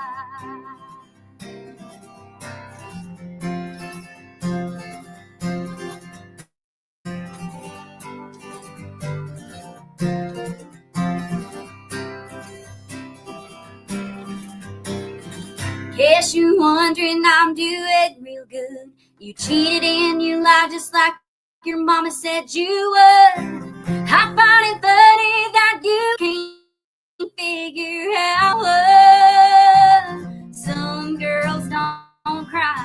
Guess you're wondering I'm doing real good. You cheated and you lied just like your mama said you would. I find it funny that you can't figure out what some girls don't cry.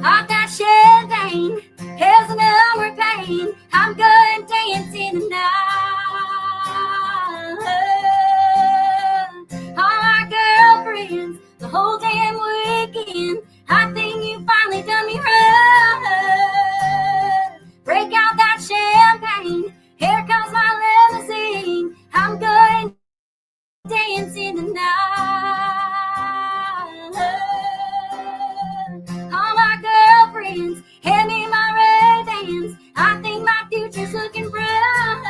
Off that champagne, hell's an hour pain. I'm going dancing tonight. All my girlfriends, the whole damn weekend. I think you finally done me right. Break out that champagne. Here comes my limousine. I'm going dancing tonight. All my girlfriends, hand me my Ray-Bans. I think my future's looking bright.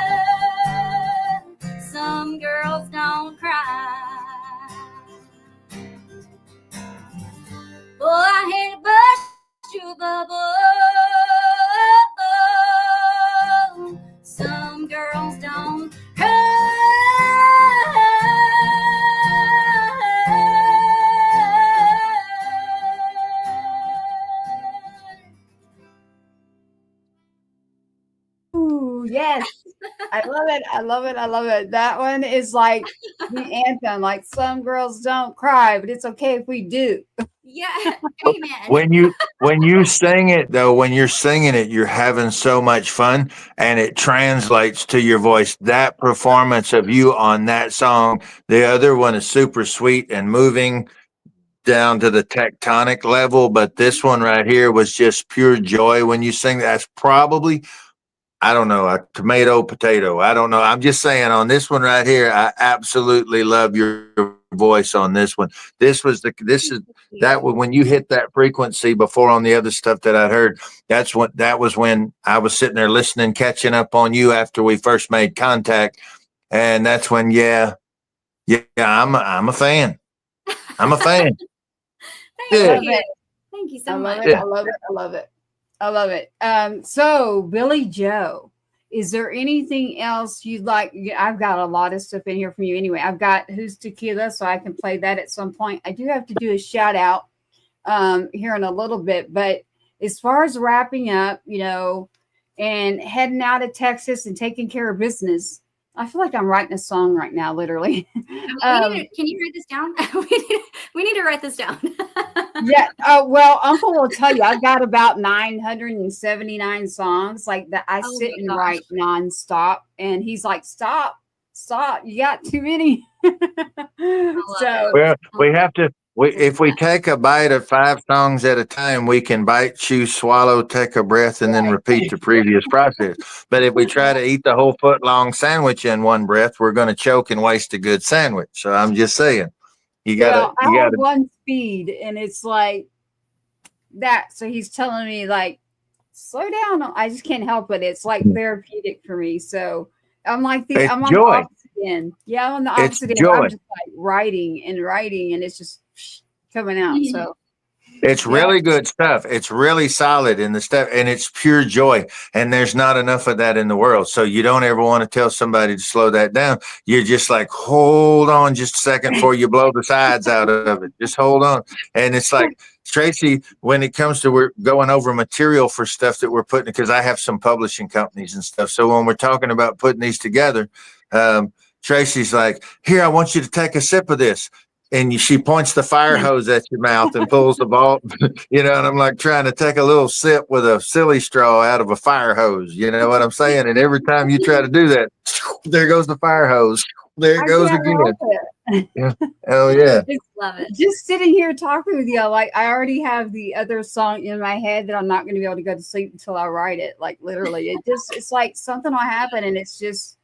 Some girls don't cry. Oh, I hate to bust your bubble. Some girls don't Ooh, yes. I love it. I love it. I love it. That one is like the anthem. Like, some girls don't cry, but it's okay if we do. Yeah. Amen. When you sing it though, when you're singing it, you're having so much fun, and it translates to your voice. That performance of you on that song, the other one is super sweet and moving down to the tectonic level, but this one right here was just pure joy when you sing. That's probably, I don't know, a tomato, potato. I don't know. I'm just saying on this one right here, I absolutely love your voice on this one. This is that when you hit that frequency before on the other stuff that I'd heard, that was when I was sitting there listening, catching up on you after we first made contact. And that's when, I'm a fan. I'm a fan. Thank you. Thank you so much. I love it. I love it. I love it. So Billie Joe, is there anything else you'd like? I've got a lot of stuff in here from you anyway. I've got Who's Tequila, so I can play that at some point. I do have to do a shout out here in a little bit, but as far as wrapping up, and heading out of Texas and taking care of business, I feel like I'm writing a song right now, literally. Can you write this down? we need to write this down. Yeah. Well, Uncle will tell you, I've got about 979 songs like that. I sit and write nonstop, and he's like, "Stop, you got too many." So, well, we have to. If we take a bite of 5 songs at a time, we can bite, chew, swallow, take a breath, and then repeat the previous process. But if we try to eat the whole foot-long sandwich in one breath, we're going to choke and waste a good sandwich. So I'm just saying, you got to. I have one speed, and it's like that. So he's telling me, like, slow down. I just can't help it. It's like therapeutic for me. So I'm like I'm on the opposite end. Yeah, I'm on the opposite end. I'm just like writing, and it's just coming out. So it's really good stuff. It's really solid in the stuff, and it's pure joy. And there's not enough of that in the world. So you don't ever want to tell somebody to slow that down. You're just like, hold on just a second before you blow the sides out of it. Just hold on. And it's like, Tracy, when it comes to we're going over material for stuff that we're putting, because I have some publishing companies and stuff. So when we're talking about putting these together, Tracy's like, here, I want you to take a sip of this. And she points the fire hose at your mouth and pulls the ball, and I'm like trying to take a little sip with a silly straw out of a fire hose. You know what I'm saying? And every time you try to do that, there goes the fire hose. There it goes again. Yeah. Oh yeah. Love it. Just sitting here talking with you, like I already have the other song in my head that I'm not going to be able to go to sleep until I write it. Like literally, it's like something will happen, and that's just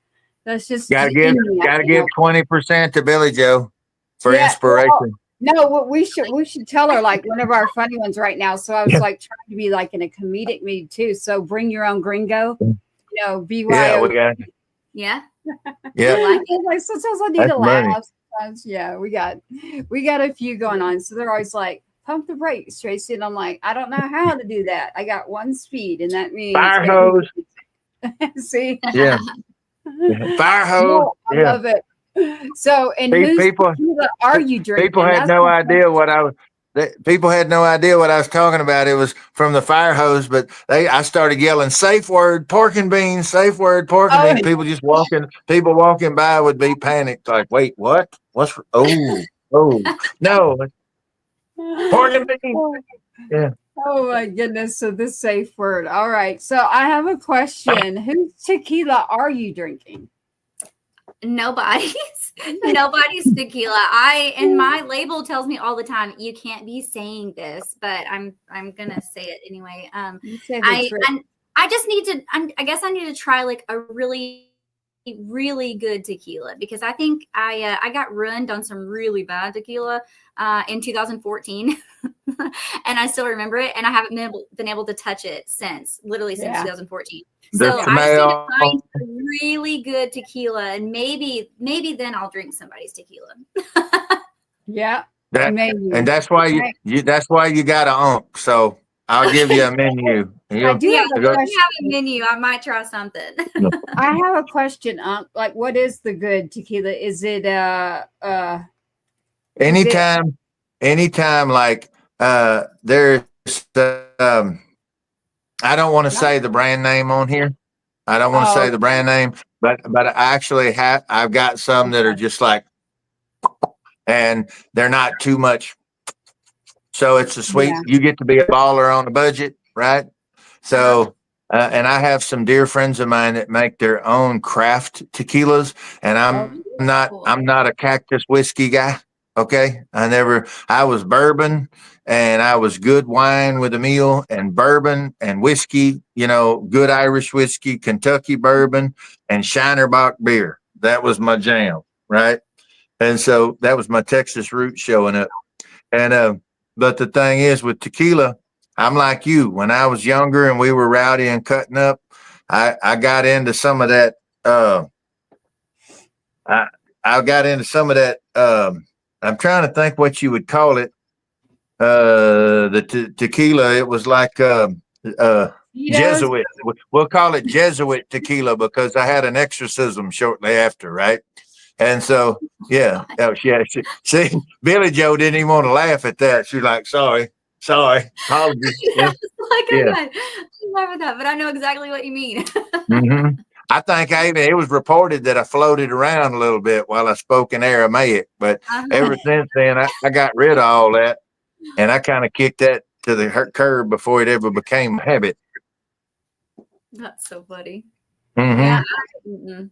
gotta give 20% to Billie Joe. For inspiration. No, we should tell her like one of our funny ones right now. So I was like trying to be like in a comedic mood too. So bring your own gringo, BYO. Yeah, we got it. Yeah. Yeah. Like sometimes I need That's to money. laugh. Sometimes, yeah, we got a few going on. So they're always like, pump the brakes, Tracy. And I'm like, I don't know how to do that. I got one speed, and that means Fire hose. See? Yeah. Fire hose. No, I love it. So, and whose People tequila are you drinking? People had That's no the idea what I was. People had no idea what I was talking about. It was from the fire hose, but I started yelling safe word pork and beans, safe word pork and beans. People walking by would be panicked, like, wait, what? What's no pork and beans? Yeah. Oh my goodness. So this safe word. All right. So I have a question. Whose tequila are you drinking? Nobody's tequila. And my label tells me all the time, you can't be saying this, but I'm gonna say it anyway. I just need to. I guess I need to try like a really good tequila, because I think I got ruined on some really bad tequila in 2014, and I still remember it, and I haven't been able to touch it since 2014. So I just need to find a really good tequila, and maybe then I'll drink somebody's tequila. Yeah, and that's why you got a ump. So I'll give you a menu. I do have a menu. I might try something. I have a question. Like, what is the good tequila? Is it anytime like there's I don't want to say the brand name on here. I don't want to say the brand name, but I actually I've got some that are just like, and they're not too much. So it's a sweet, you get to be a baller on a budget, right? So, and I have some dear friends of mine that make their own craft tequilas, and I'm not a cactus whiskey guy. Okay. I was bourbon, and I was good wine with a meal, and bourbon and whiskey, good Irish whiskey, Kentucky bourbon, and Shinerbach beer. That was my jam. Right. And so that was my Texas roots showing up. And, but the thing is with tequila, I'm like you. When I was younger and we were rowdy and cutting up, I got into some of that. I got into some of that. I'm trying to think what you would call it. The tequila, it was like Jesuit. We'll call it Jesuit tequila because I had an exorcism shortly after, right? And so, see, Billie Joe didn't even want to laugh at that. She's like, sorry, apologies. I love that, but I know exactly what you mean. Mm-hmm. I think it was reported that I floated around a little bit while I spoke in Aramaic, but ever since then, I got rid of all that, and I kind of kicked that to the curb before it ever became a habit. That's so funny. Mm-hmm. Yeah.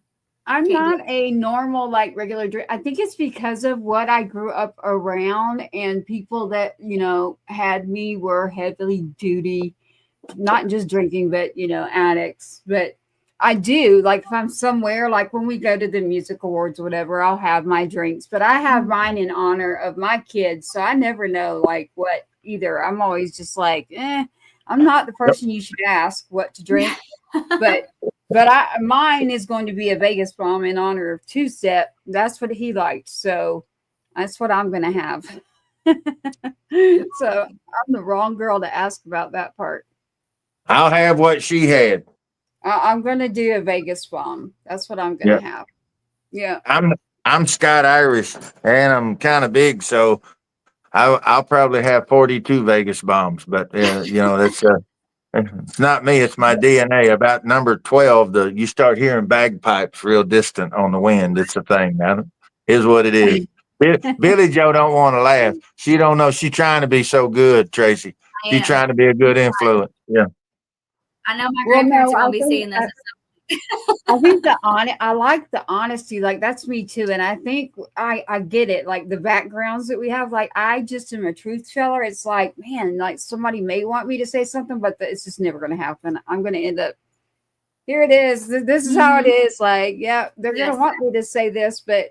I'm not a normal, like, regular drink. I think it's because of what I grew up around, and people that, had me were heavily duty, not just drinking, but, addicts. But I do, like, if I'm somewhere, like when we go to the music awards or whatever, I'll have my drinks, but I have mine in honor of my kids. So I never know, like, what either. I'm always just like, I'm not the person you should ask what to drink, but mine is going to be a Vegas bomb in honor of Two Step. That's what he liked. So that's what I'm going to have. So I'm the wrong girl to ask about that part. I'll have what she had. I'm going to do a Vegas bomb. That's what I'm going to have. Yeah. I'm Scott Irish, and I'm kind of big. So I'll probably have 42 Vegas bombs, but that's it's not me. It's my DNA. About number 12, you start hearing bagpipes real distant on the wind. It's a thing. Is what it is. Billie Joe don't want to laugh. She don't know. She's trying to be so good, Tracy. She's trying to be a good influence. Yeah. I know my grandparents will be seeing this. I think I like the honesty. Like, that's me too. And I think I get it. Like, the backgrounds that we have, like, I just am a truth teller. It's like, man, like, somebody may want me to say something, but it's just never going to happen. I'm going to end up, here it is. This is how it is. Like, they're going to want me to say this, but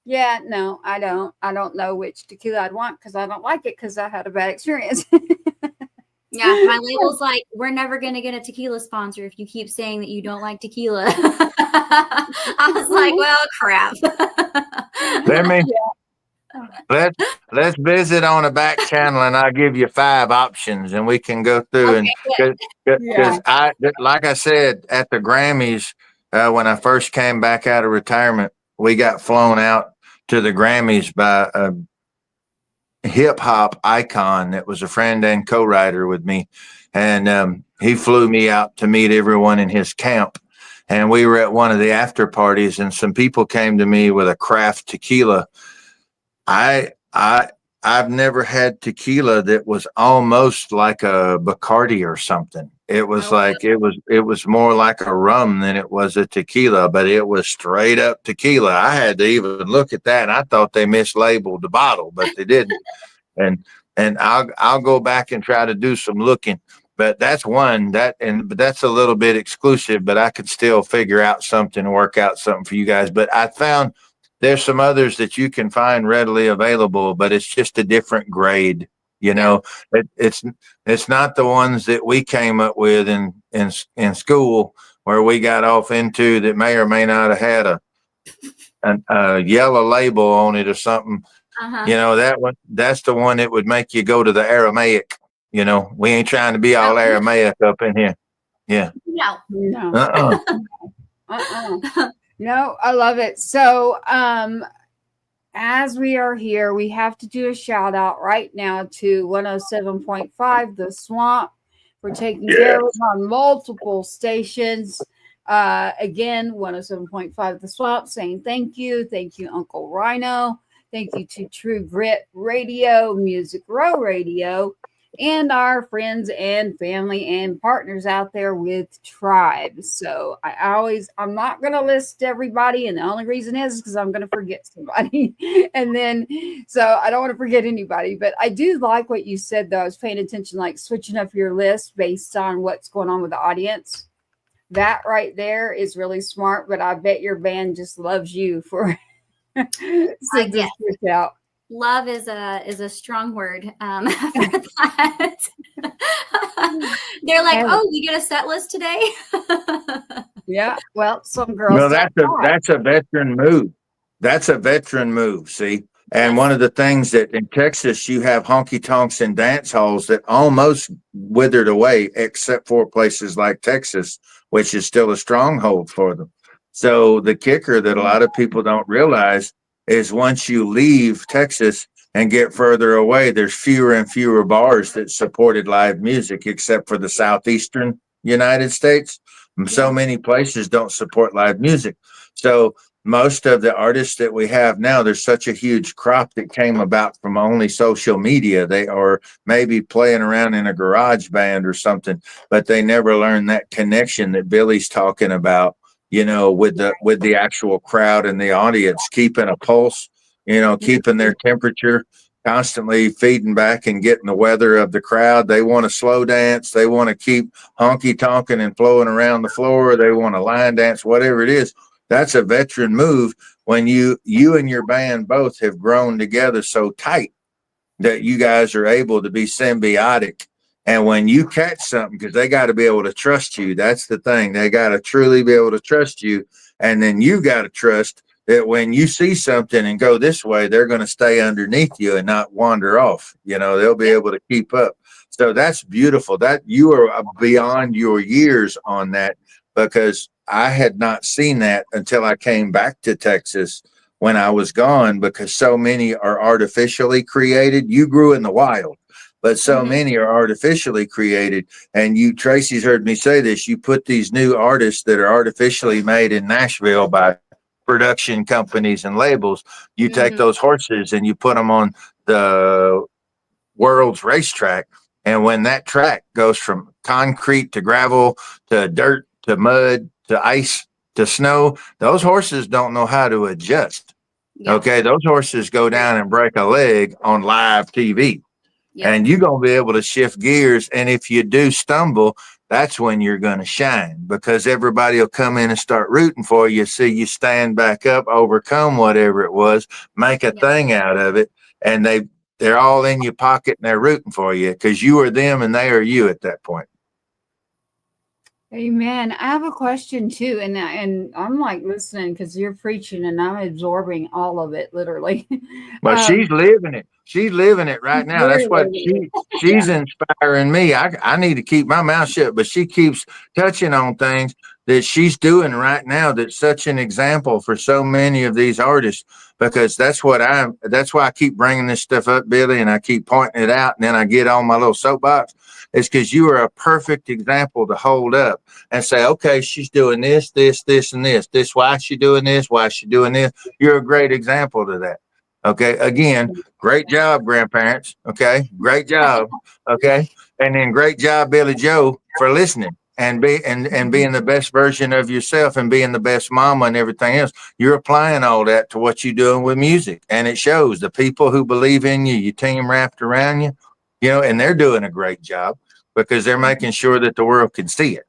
Yeah, no, I don't. I don't know which tequila I'd want because I don't like it because I had a bad experience. Yeah, my label's like, we're never going to get a tequila sponsor if you keep saying that you don't like tequila. I was like, well, crap. Let me let's visit on a back channel, and I'll give you 5 options, and we can go through. Okay, And good. because like I said at the Grammys, when I first came back out of retirement, we got flown out to the Grammys by a hip hop icon that was a friend and co-writer with me, and he flew me out to meet everyone in his camp. And we were at one of the after parties, and some people came to me with a craft tequila. I've never had tequila that was almost like a Bacardi or something. It was it was more like a rum than it was a tequila, but it was straight up tequila. I had to even look at that, and I thought they mislabeled the bottle, but they didn't. And I'll go back and try to do some looking. But that's one but that's a little bit exclusive, but I could still figure out something, work out something for you guys. But I found there's some others that you can find readily available, but it's just a different grade. You know, it's not the ones that we came up with in school where we got off into that may or may not have had a yellow label on it or something. You know, that's the one that would make you go to the Aramaic. You know, we ain't trying to be all Aramaic up in here. Yeah. No. No, I love it. So, as we are here, we have to do a shout out right now to 107.5 The Swamp for taking care of us on multiple stations. Again, 107.5 The Swamp saying thank you. Thank you, Uncle Rhino. Thank you to True Grit Radio, Music Row Radio, and our friends and family and partners out there with Tribe. So I'm not going to list everybody. And the only reason is because I'm going to forget somebody. And then, so I don't want to forget anybody, but I do like what you said, though. I was paying attention, like switching up your list based on what's going on with the audience. That right there is really smart, but I bet your band just loves you for yes. Out. Love is a strong word for that. They're like, oh, you get a set list today? Yeah. Well, some girls. No, that's a veteran move. That's a veteran move. See, and one of the things that in Texas you have honky tonks and dance halls that almost withered away, except for places like Texas, which is still a stronghold for them. So the kicker that a lot of people don't realize is once you leave Texas and get further away, there's fewer and fewer bars that supported live music, except for the southeastern United States. So many places don't support live music. So most of the artists that we have now, there's such a huge crop that came about from only social media. They are maybe playing around in a garage band or something, but they never learned that connection that Billie's talking about. You know, with the actual crowd and the audience, keeping a pulse, you know, keeping their temperature, constantly feeding back and getting the weather of the crowd. They want to slow dance. They want to keep honky tonking and flowing around the floor. They want to line dance, whatever it is. That's a veteran move when you and your band both have grown together so tight that you guys are able to be symbiotic. And when you catch something, because they got to be able to trust you, that's the thing. They got to truly be able to trust you. And then you got to trust that when you see something and go this way, they're going to stay underneath you and not wander off. You know, they'll be able to keep up. So that's beautiful. That you are beyond your years on that, because I had not seen that until I came back to Texas when I was gone, because so many are artificially created. You grew in the wild. But so many are artificially created. And Tracy's heard me say this, you put these new artists that are artificially made in Nashville by production companies and labels, you take those horses and you put them on the world's racetrack. And when that track goes from concrete to gravel to dirt to mud to ice to snow, those horses don't know how to adjust. Yeah. Okay, those horses go down and break a leg on live TV. Yep. And you're going to be able to shift gears. And if you do stumble, that's when you're going to shine, because everybody will come in and start rooting for you. See you stand back up, overcome whatever it was, make a thing out of it. And they're all in your pocket and they're rooting for you because you are them and they are you at that point. Amen. I have a question too, and I'm like listening because you're preaching and I'm absorbing all of it, literally. But she's living it. She's living it right now. That's what she's inspiring me. I need to keep my mouth shut, but she keeps touching on things that she's doing right now. That's such an example for so many of these artists, because that's why I keep bringing this stuff up, Billie, and I keep pointing it out, and then I get on my little soapbox. It's because you are a perfect example to hold up and say, okay, she's doing this, this, this, and this. This, why is she doing this? Why is she doing this? You're a great example to that. Okay. Again, great job, grandparents. Okay. Great job. Okay. And then great job, Billie Joe, for listening and being the best version of yourself and being the best mama and everything else. You're applying all that to what you're doing with music. And it shows the people who believe in you, your team wrapped around you, and they're doing a great job because they're making sure that the world can see it.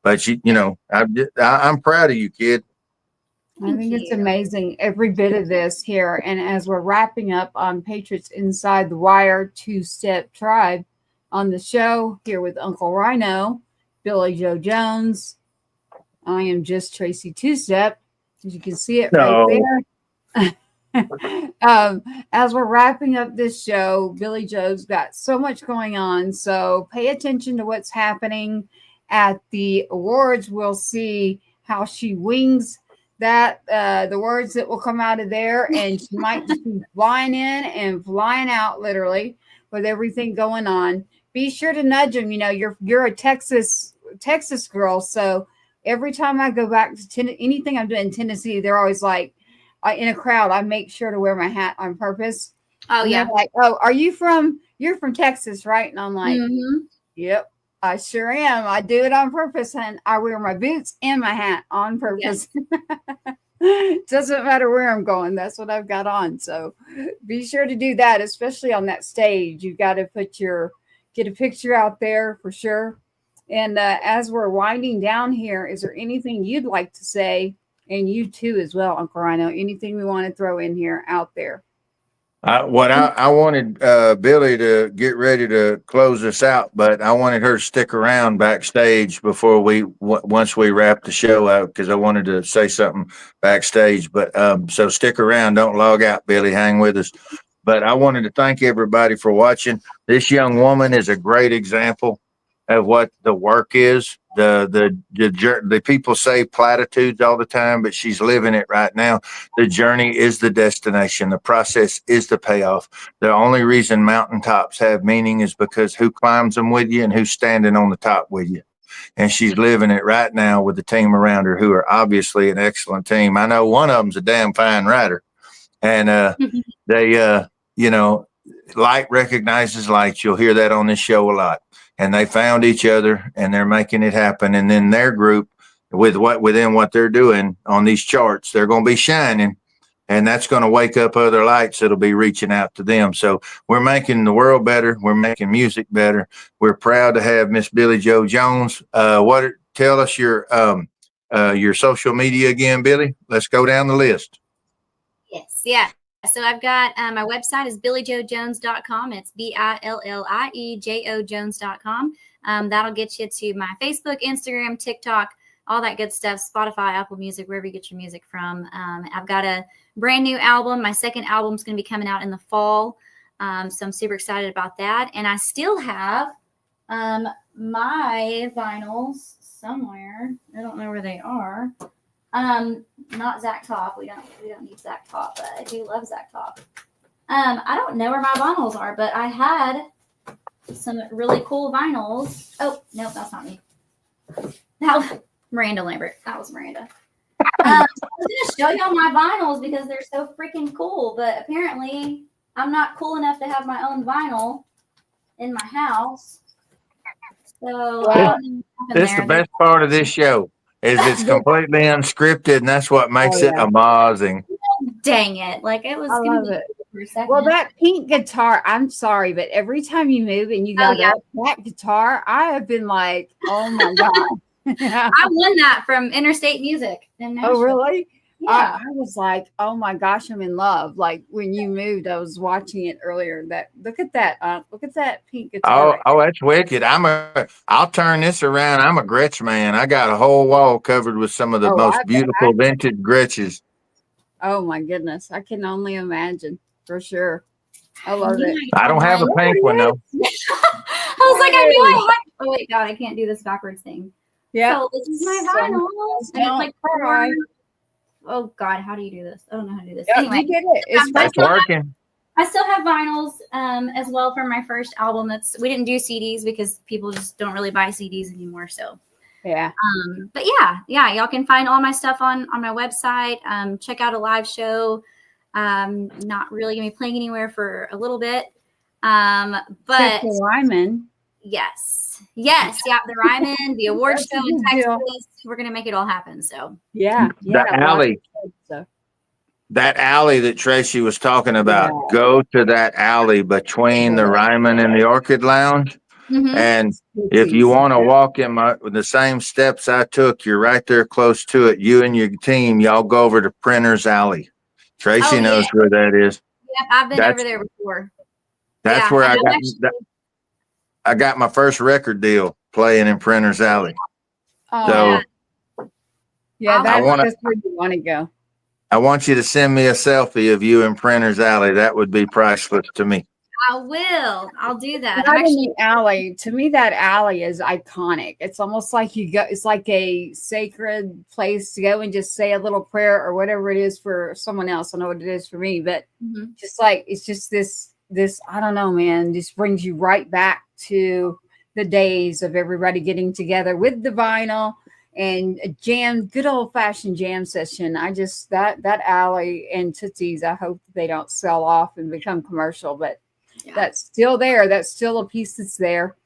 But I'm proud of you, kid. I think it's amazing, every bit of this here. And as we're wrapping up on Patriots Inside the Wire Two-Step Tribe on the show here with Uncle Rhino, Billie Joe Jones. I am just Tracy Two-Step, as you can see it right there. As we're wrapping up this show, Billie Joe's got so much going on. So pay attention to what's happening at the awards. We'll see how she wings that, the words that will come out of there, and she might just be flying in and flying out, literally, with everything going on. Be sure to nudge them. You're a Texas girl, so every time I go back to anything I'm doing in Tennessee, they're always like, in a crowd, I make sure to wear my hat on purpose. Oh, yeah. Like, oh, you're from Texas, right? And I'm like, yep, I sure am. I do it on purpose, and I wear my boots and my hat on purpose. Yes. Doesn't matter where I'm going. That's what I've got on. So be sure to do that, especially on that stage. You've got to get a picture out there for sure. And as we're winding down here, is there anything you'd like to say? And you too as well, Uncle Rhino. Anything we want to throw in here out there? I wanted Billie to get ready to close us out, but I wanted her to stick around backstage before once we wrap the show out, because I wanted to say something backstage. But so stick around, don't log out, Billie. Hang with us. But I wanted to thank everybody for watching. This young woman is a great example of what the work is. The people say platitudes all the time, but she's living it right now. The journey is the destination. The process is the payoff. The only reason mountaintops have meaning is because who climbs them with you and who's standing on the top with you. And she's living it right now with the team around her, who are obviously an excellent team. I know one of them's a damn fine writer, and they light recognizes light. You'll hear that on this show a lot. And they found each other and they're making it happen. And then their group, within what they're doing on these charts, they're going to be shining, and that's going to wake up other lights that'll be reaching out to them. So we're making the world better. We're making music better. We're proud to have Miss Billie Joe Jones. Tell us your social media again, Billie. Let's go down the list. Yes. Yeah. So I've got my website is billiejoejones.com. It's BILLIEJOJones.com. That'll get you to my Facebook, Instagram, TikTok, all that good stuff, Spotify, Apple Music, wherever you get your music from. I've got a brand new album. My second album is going to be coming out in the fall. So I'm super excited about that. And I still have my vinyls somewhere. I don't know where they are. Not Zach Top. We don't need Zach Top, but I do love Zach Top. I don't know where my vinyls are, but I had some really cool vinyls. Oh, no, that's not me. That was Miranda Lambert. That was Miranda. I was going to show y'all my vinyls because they're so freaking cool, but apparently I'm not cool enough to have my own vinyl in my house. So this is the best part of this show. It's completely unscripted, and that's what makes it amazing. Dang it. Like, it was going to be for a second. Well, that pink guitar, I'm sorry, but every time you move and you got that guitar, I have been like, oh my God. I won that from Interstate Music in Nashville. Oh, really? Yeah. I was like, oh my gosh, I'm in love. Like when you moved, I was watching it earlier. Look at that pink guitar. Oh, that's wicked. I'll turn this around. I'm a Gretsch man. I got a whole wall covered with some of the most beautiful vintage Gretsches. Oh my goodness. I can only imagine for sure. I love it. I don't have a pink one though. I was like, I knew I had. Oh wait, God, I can't do this backwards thing. Yeah. So this is my vinyl. And it's like oh God, how do you do this? I don't know how to do this. Yeah, anyway, you did it. It's working. I still have vinyls as well from my first album. We didn't do CDs because people just don't really buy CDs anymore. So yeah. But yeah, y'all can find all my stuff on my website. Check out a live show. Not really gonna be playing anywhere for a little bit. But the Ryman. Yes, yeah, the Ryman, the award show in Texas. We're gonna make it all happen. So yeah. The alley. That alley that Tracy was talking about, go to that alley between the Ryman and the Orchid Lounge. Mm-hmm. And if you want to walk in the same steps I took, you're right there close to it. You and your team, y'all go over to Printer's Alley. Tracy knows where that is. Yep, I've been over there before. That's where I got my first record deal playing in Printer's Alley. Oh, so that's where you want to go. I want you to send me a selfie of you in Printer's Alley. That would be priceless to me. I will. I'll do that. Not in the alley. To me, that alley is iconic. It's almost like you go. It's like a sacred place to go and just say a little prayer or whatever it is for someone else. I know what it is for me, but just like it's just this. I don't know, man. Just brings you right back to the days of everybody getting together with the vinyl and a jam, good old fashioned jam session. I just that alley and Tootsie's. I hope they don't sell off and become commercial, but. Yeah. That's still there. That's still a piece that's there.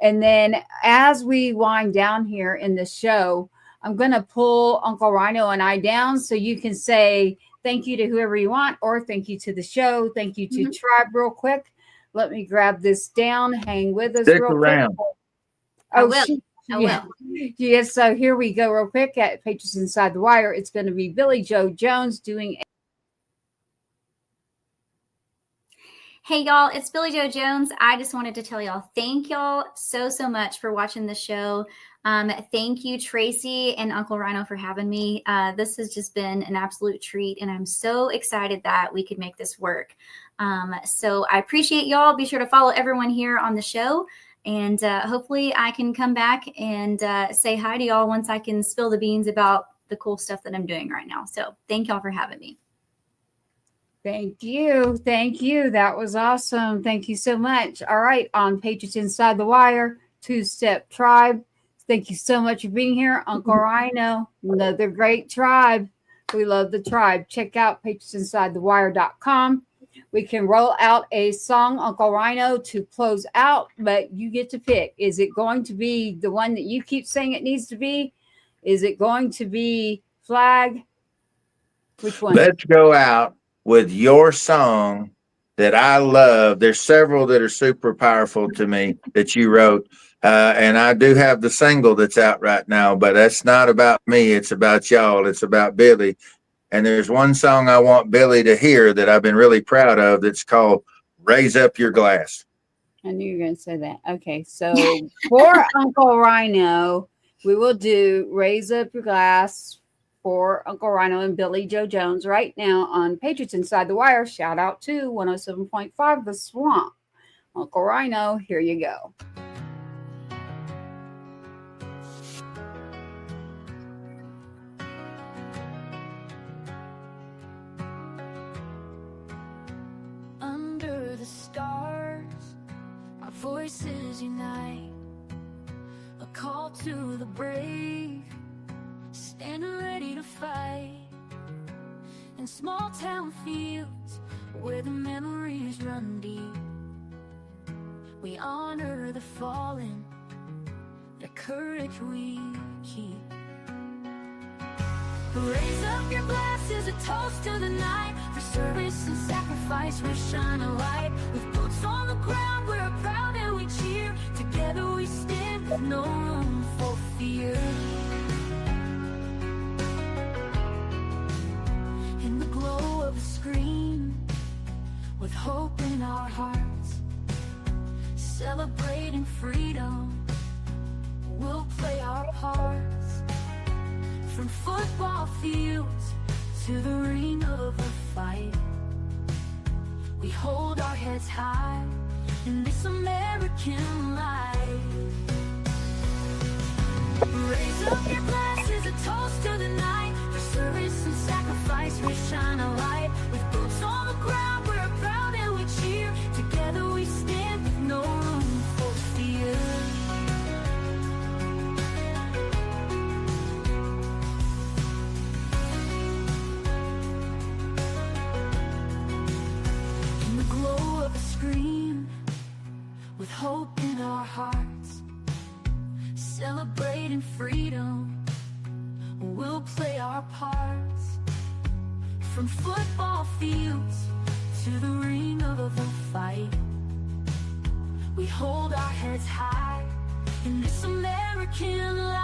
And then as we wind down here in the show, I'm going to pull Uncle Rhino and I down so you can say thank you to whoever you want or thank you to the show. Thank you to Tribe real quick. Let me grab this down. Hang with us Stick real around. quick. I will. Yes. So here we go real quick at Patriots Inside the Wire. It's going to be Billie Joe Jones doing Hey y'all, it's Billie Joe Jones. I just wanted to tell y'all, thank y'all so much for watching the show. Thank you, Tracy and Uncle Rhino, for having me. This has just been an absolute treat, and I'm so excited that we could make this work. So I appreciate y'all. Be sure to follow everyone here on the show, and hopefully I can come back and say hi to y'all once I can spill the beans about the cool stuff that I'm doing right now. So thank y'all for having me. Thank you. That was awesome. Thank you so much. All right. On Patriots Inside the Wire, Two-Step Tribe. Thank you so much for being here. Uncle Rhino, another great tribe. We love the tribe. Check out patriotsinsidethewire.com. We can roll out a song, Uncle Rhino, to close out, but you get to pick. Is it going to be the one that you keep saying it needs to be? Is it going to be Flag? Which one? Let's go out with your song that I love. There's several that are super powerful to me that you wrote. And I do have the single that's out right now, but that's not about me. It's about y'all. It's about Billie. And there's one song I want Billie to hear that I've been really proud of. That's called Raise Up Your Glass. I knew you were going to say that. Okay. So for Uncle Rhino, we will do Raise Up Your Glass for Uncle Rhino and Billie Joe Jones right now on Patriots Inside the Wire. Shout out to 107.5 The Swamp. Uncle Rhino, here you go. Under the stars, our voices unite. A call to the brave, standing ready to fight. In small town fields where the memories run deep, we honor the fallen, the courage we keep. Raise up your glasses, a toast to the night. For service and sacrifice, we shine a light. With boots on the ground, we're proud and we cheer. Together we stand with no room for fear. In the glow of a screen, with hope in our hearts, celebrating freedom, we'll play our parts. From football fields to the ring of a fight, we hold our heads high in this American life. Raise up your glasses, a toast to the night. For service and sacrifice, we shine a light. With boots on the ground, we're proud and we cheer. Together we stand with no room for fear. In the glow of a screen, with hope in our hearts, celebrating freedom, we'll play our parts. From football fields to the ring of a fight, we hold our heads high in this American life.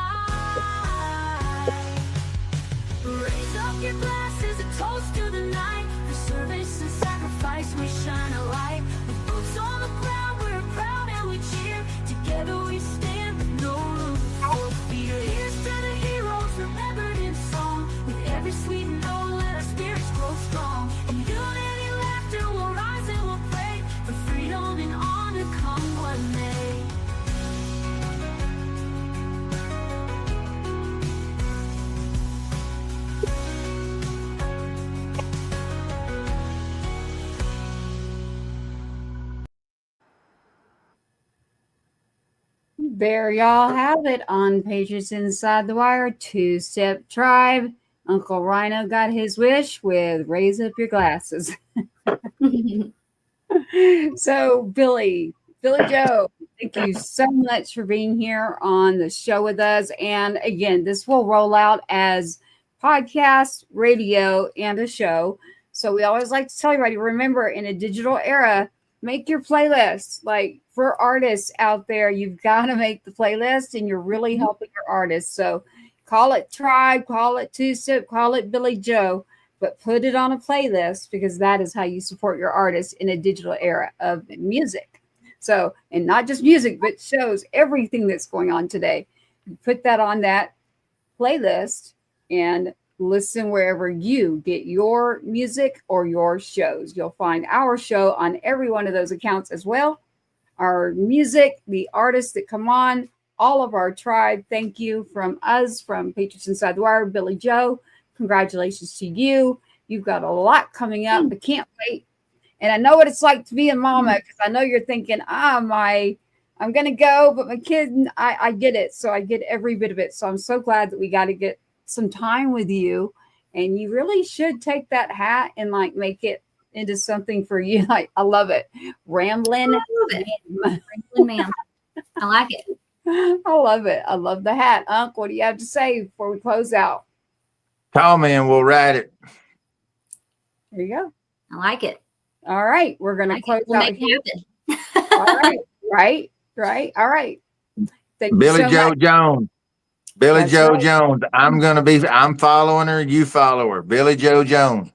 Raise up your glasses, a toast to the night. For service and sacrifice, we shine a light. With boots on the ground, we're proud and we cheer. Together we stand with no room for fear. Here's to the heroes remembered in song. With every sweet note, let our spirits grow strong. In unity, laughter, we'll rise and we'll pray for freedom and honor, come what may. There y'all have it on Patriots Inside the Wire, Two-Step Tribe. Uncle Rhino got his wish with Raise Up Your Glasses. So, Billie Joe, thank you so much for being here on the show with us. And again, this will roll out as podcast, radio, and a show. So we always like to tell everybody, remember, in a digital era, make your playlist. Like, for artists out there, you've got to make the playlist, and you're really helping your artists. So call it Tribe, call it Two-Step, call it Billie Joe, but put it on a playlist, because that is how you support your artists in a digital era of music. So, and not just music, but shows, everything that's going on today. Put that on that playlist and listen wherever you get your music or your shows. You'll find our show on every one of those accounts as well. Our music, the artists that come on, all of our tribe. Thank you from us, from Patriots Inside the Wire. Billie Joe, congratulations to you. You've got a lot coming up. I can't wait. And I know what it's like to be a mama, because I know you're thinking, I'm going to go, but my kid, I get it. So I get every bit of it. So I'm so glad that we got to get some time with you. And you really should take that hat and like make it into something for you. Like, I love it. Rambling. I love it. Rambling man. I like it. I love it. I love the hat. Unc, what do you have to say before we close out? Call me and we'll write it. There you go. I like it. All right. We're going to close We'll out make here. it happen. All right. Right. All right. Thank you Billie so Joe much. Jones. Billie That's Joe right. Jones. I'm following her. You follow her. Billie Joe Jones.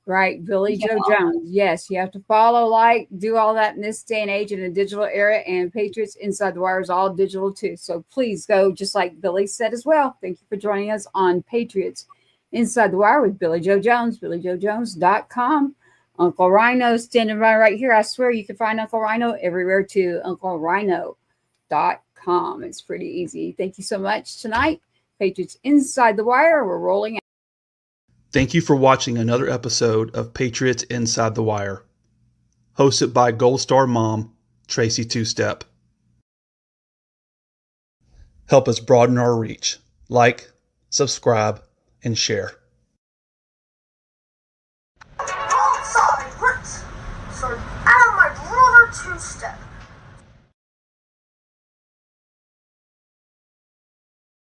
Right. Billie Joe Jones. Yes. You have to follow, like, do all that in this day and age in a digital era. And Patriots Inside the Wire is all digital too. So please go, just like Billie said as well. Thank you for joining us on Patriots Inside the Wire with Billie Joe Jones, BillieJoeJones.com. Uncle Rhino standing by right here. I swear you can find Uncle Rhino everywhere too. UncleRhino.com. It's pretty easy. Thank you so much tonight. Patriots Inside the Wire. We're rolling out. Thank you for watching another episode of Patriots Inside the Wire, hosted by Gold Star Mom, Tracy Two-Step. Help us broaden our reach. Like, subscribe, and share.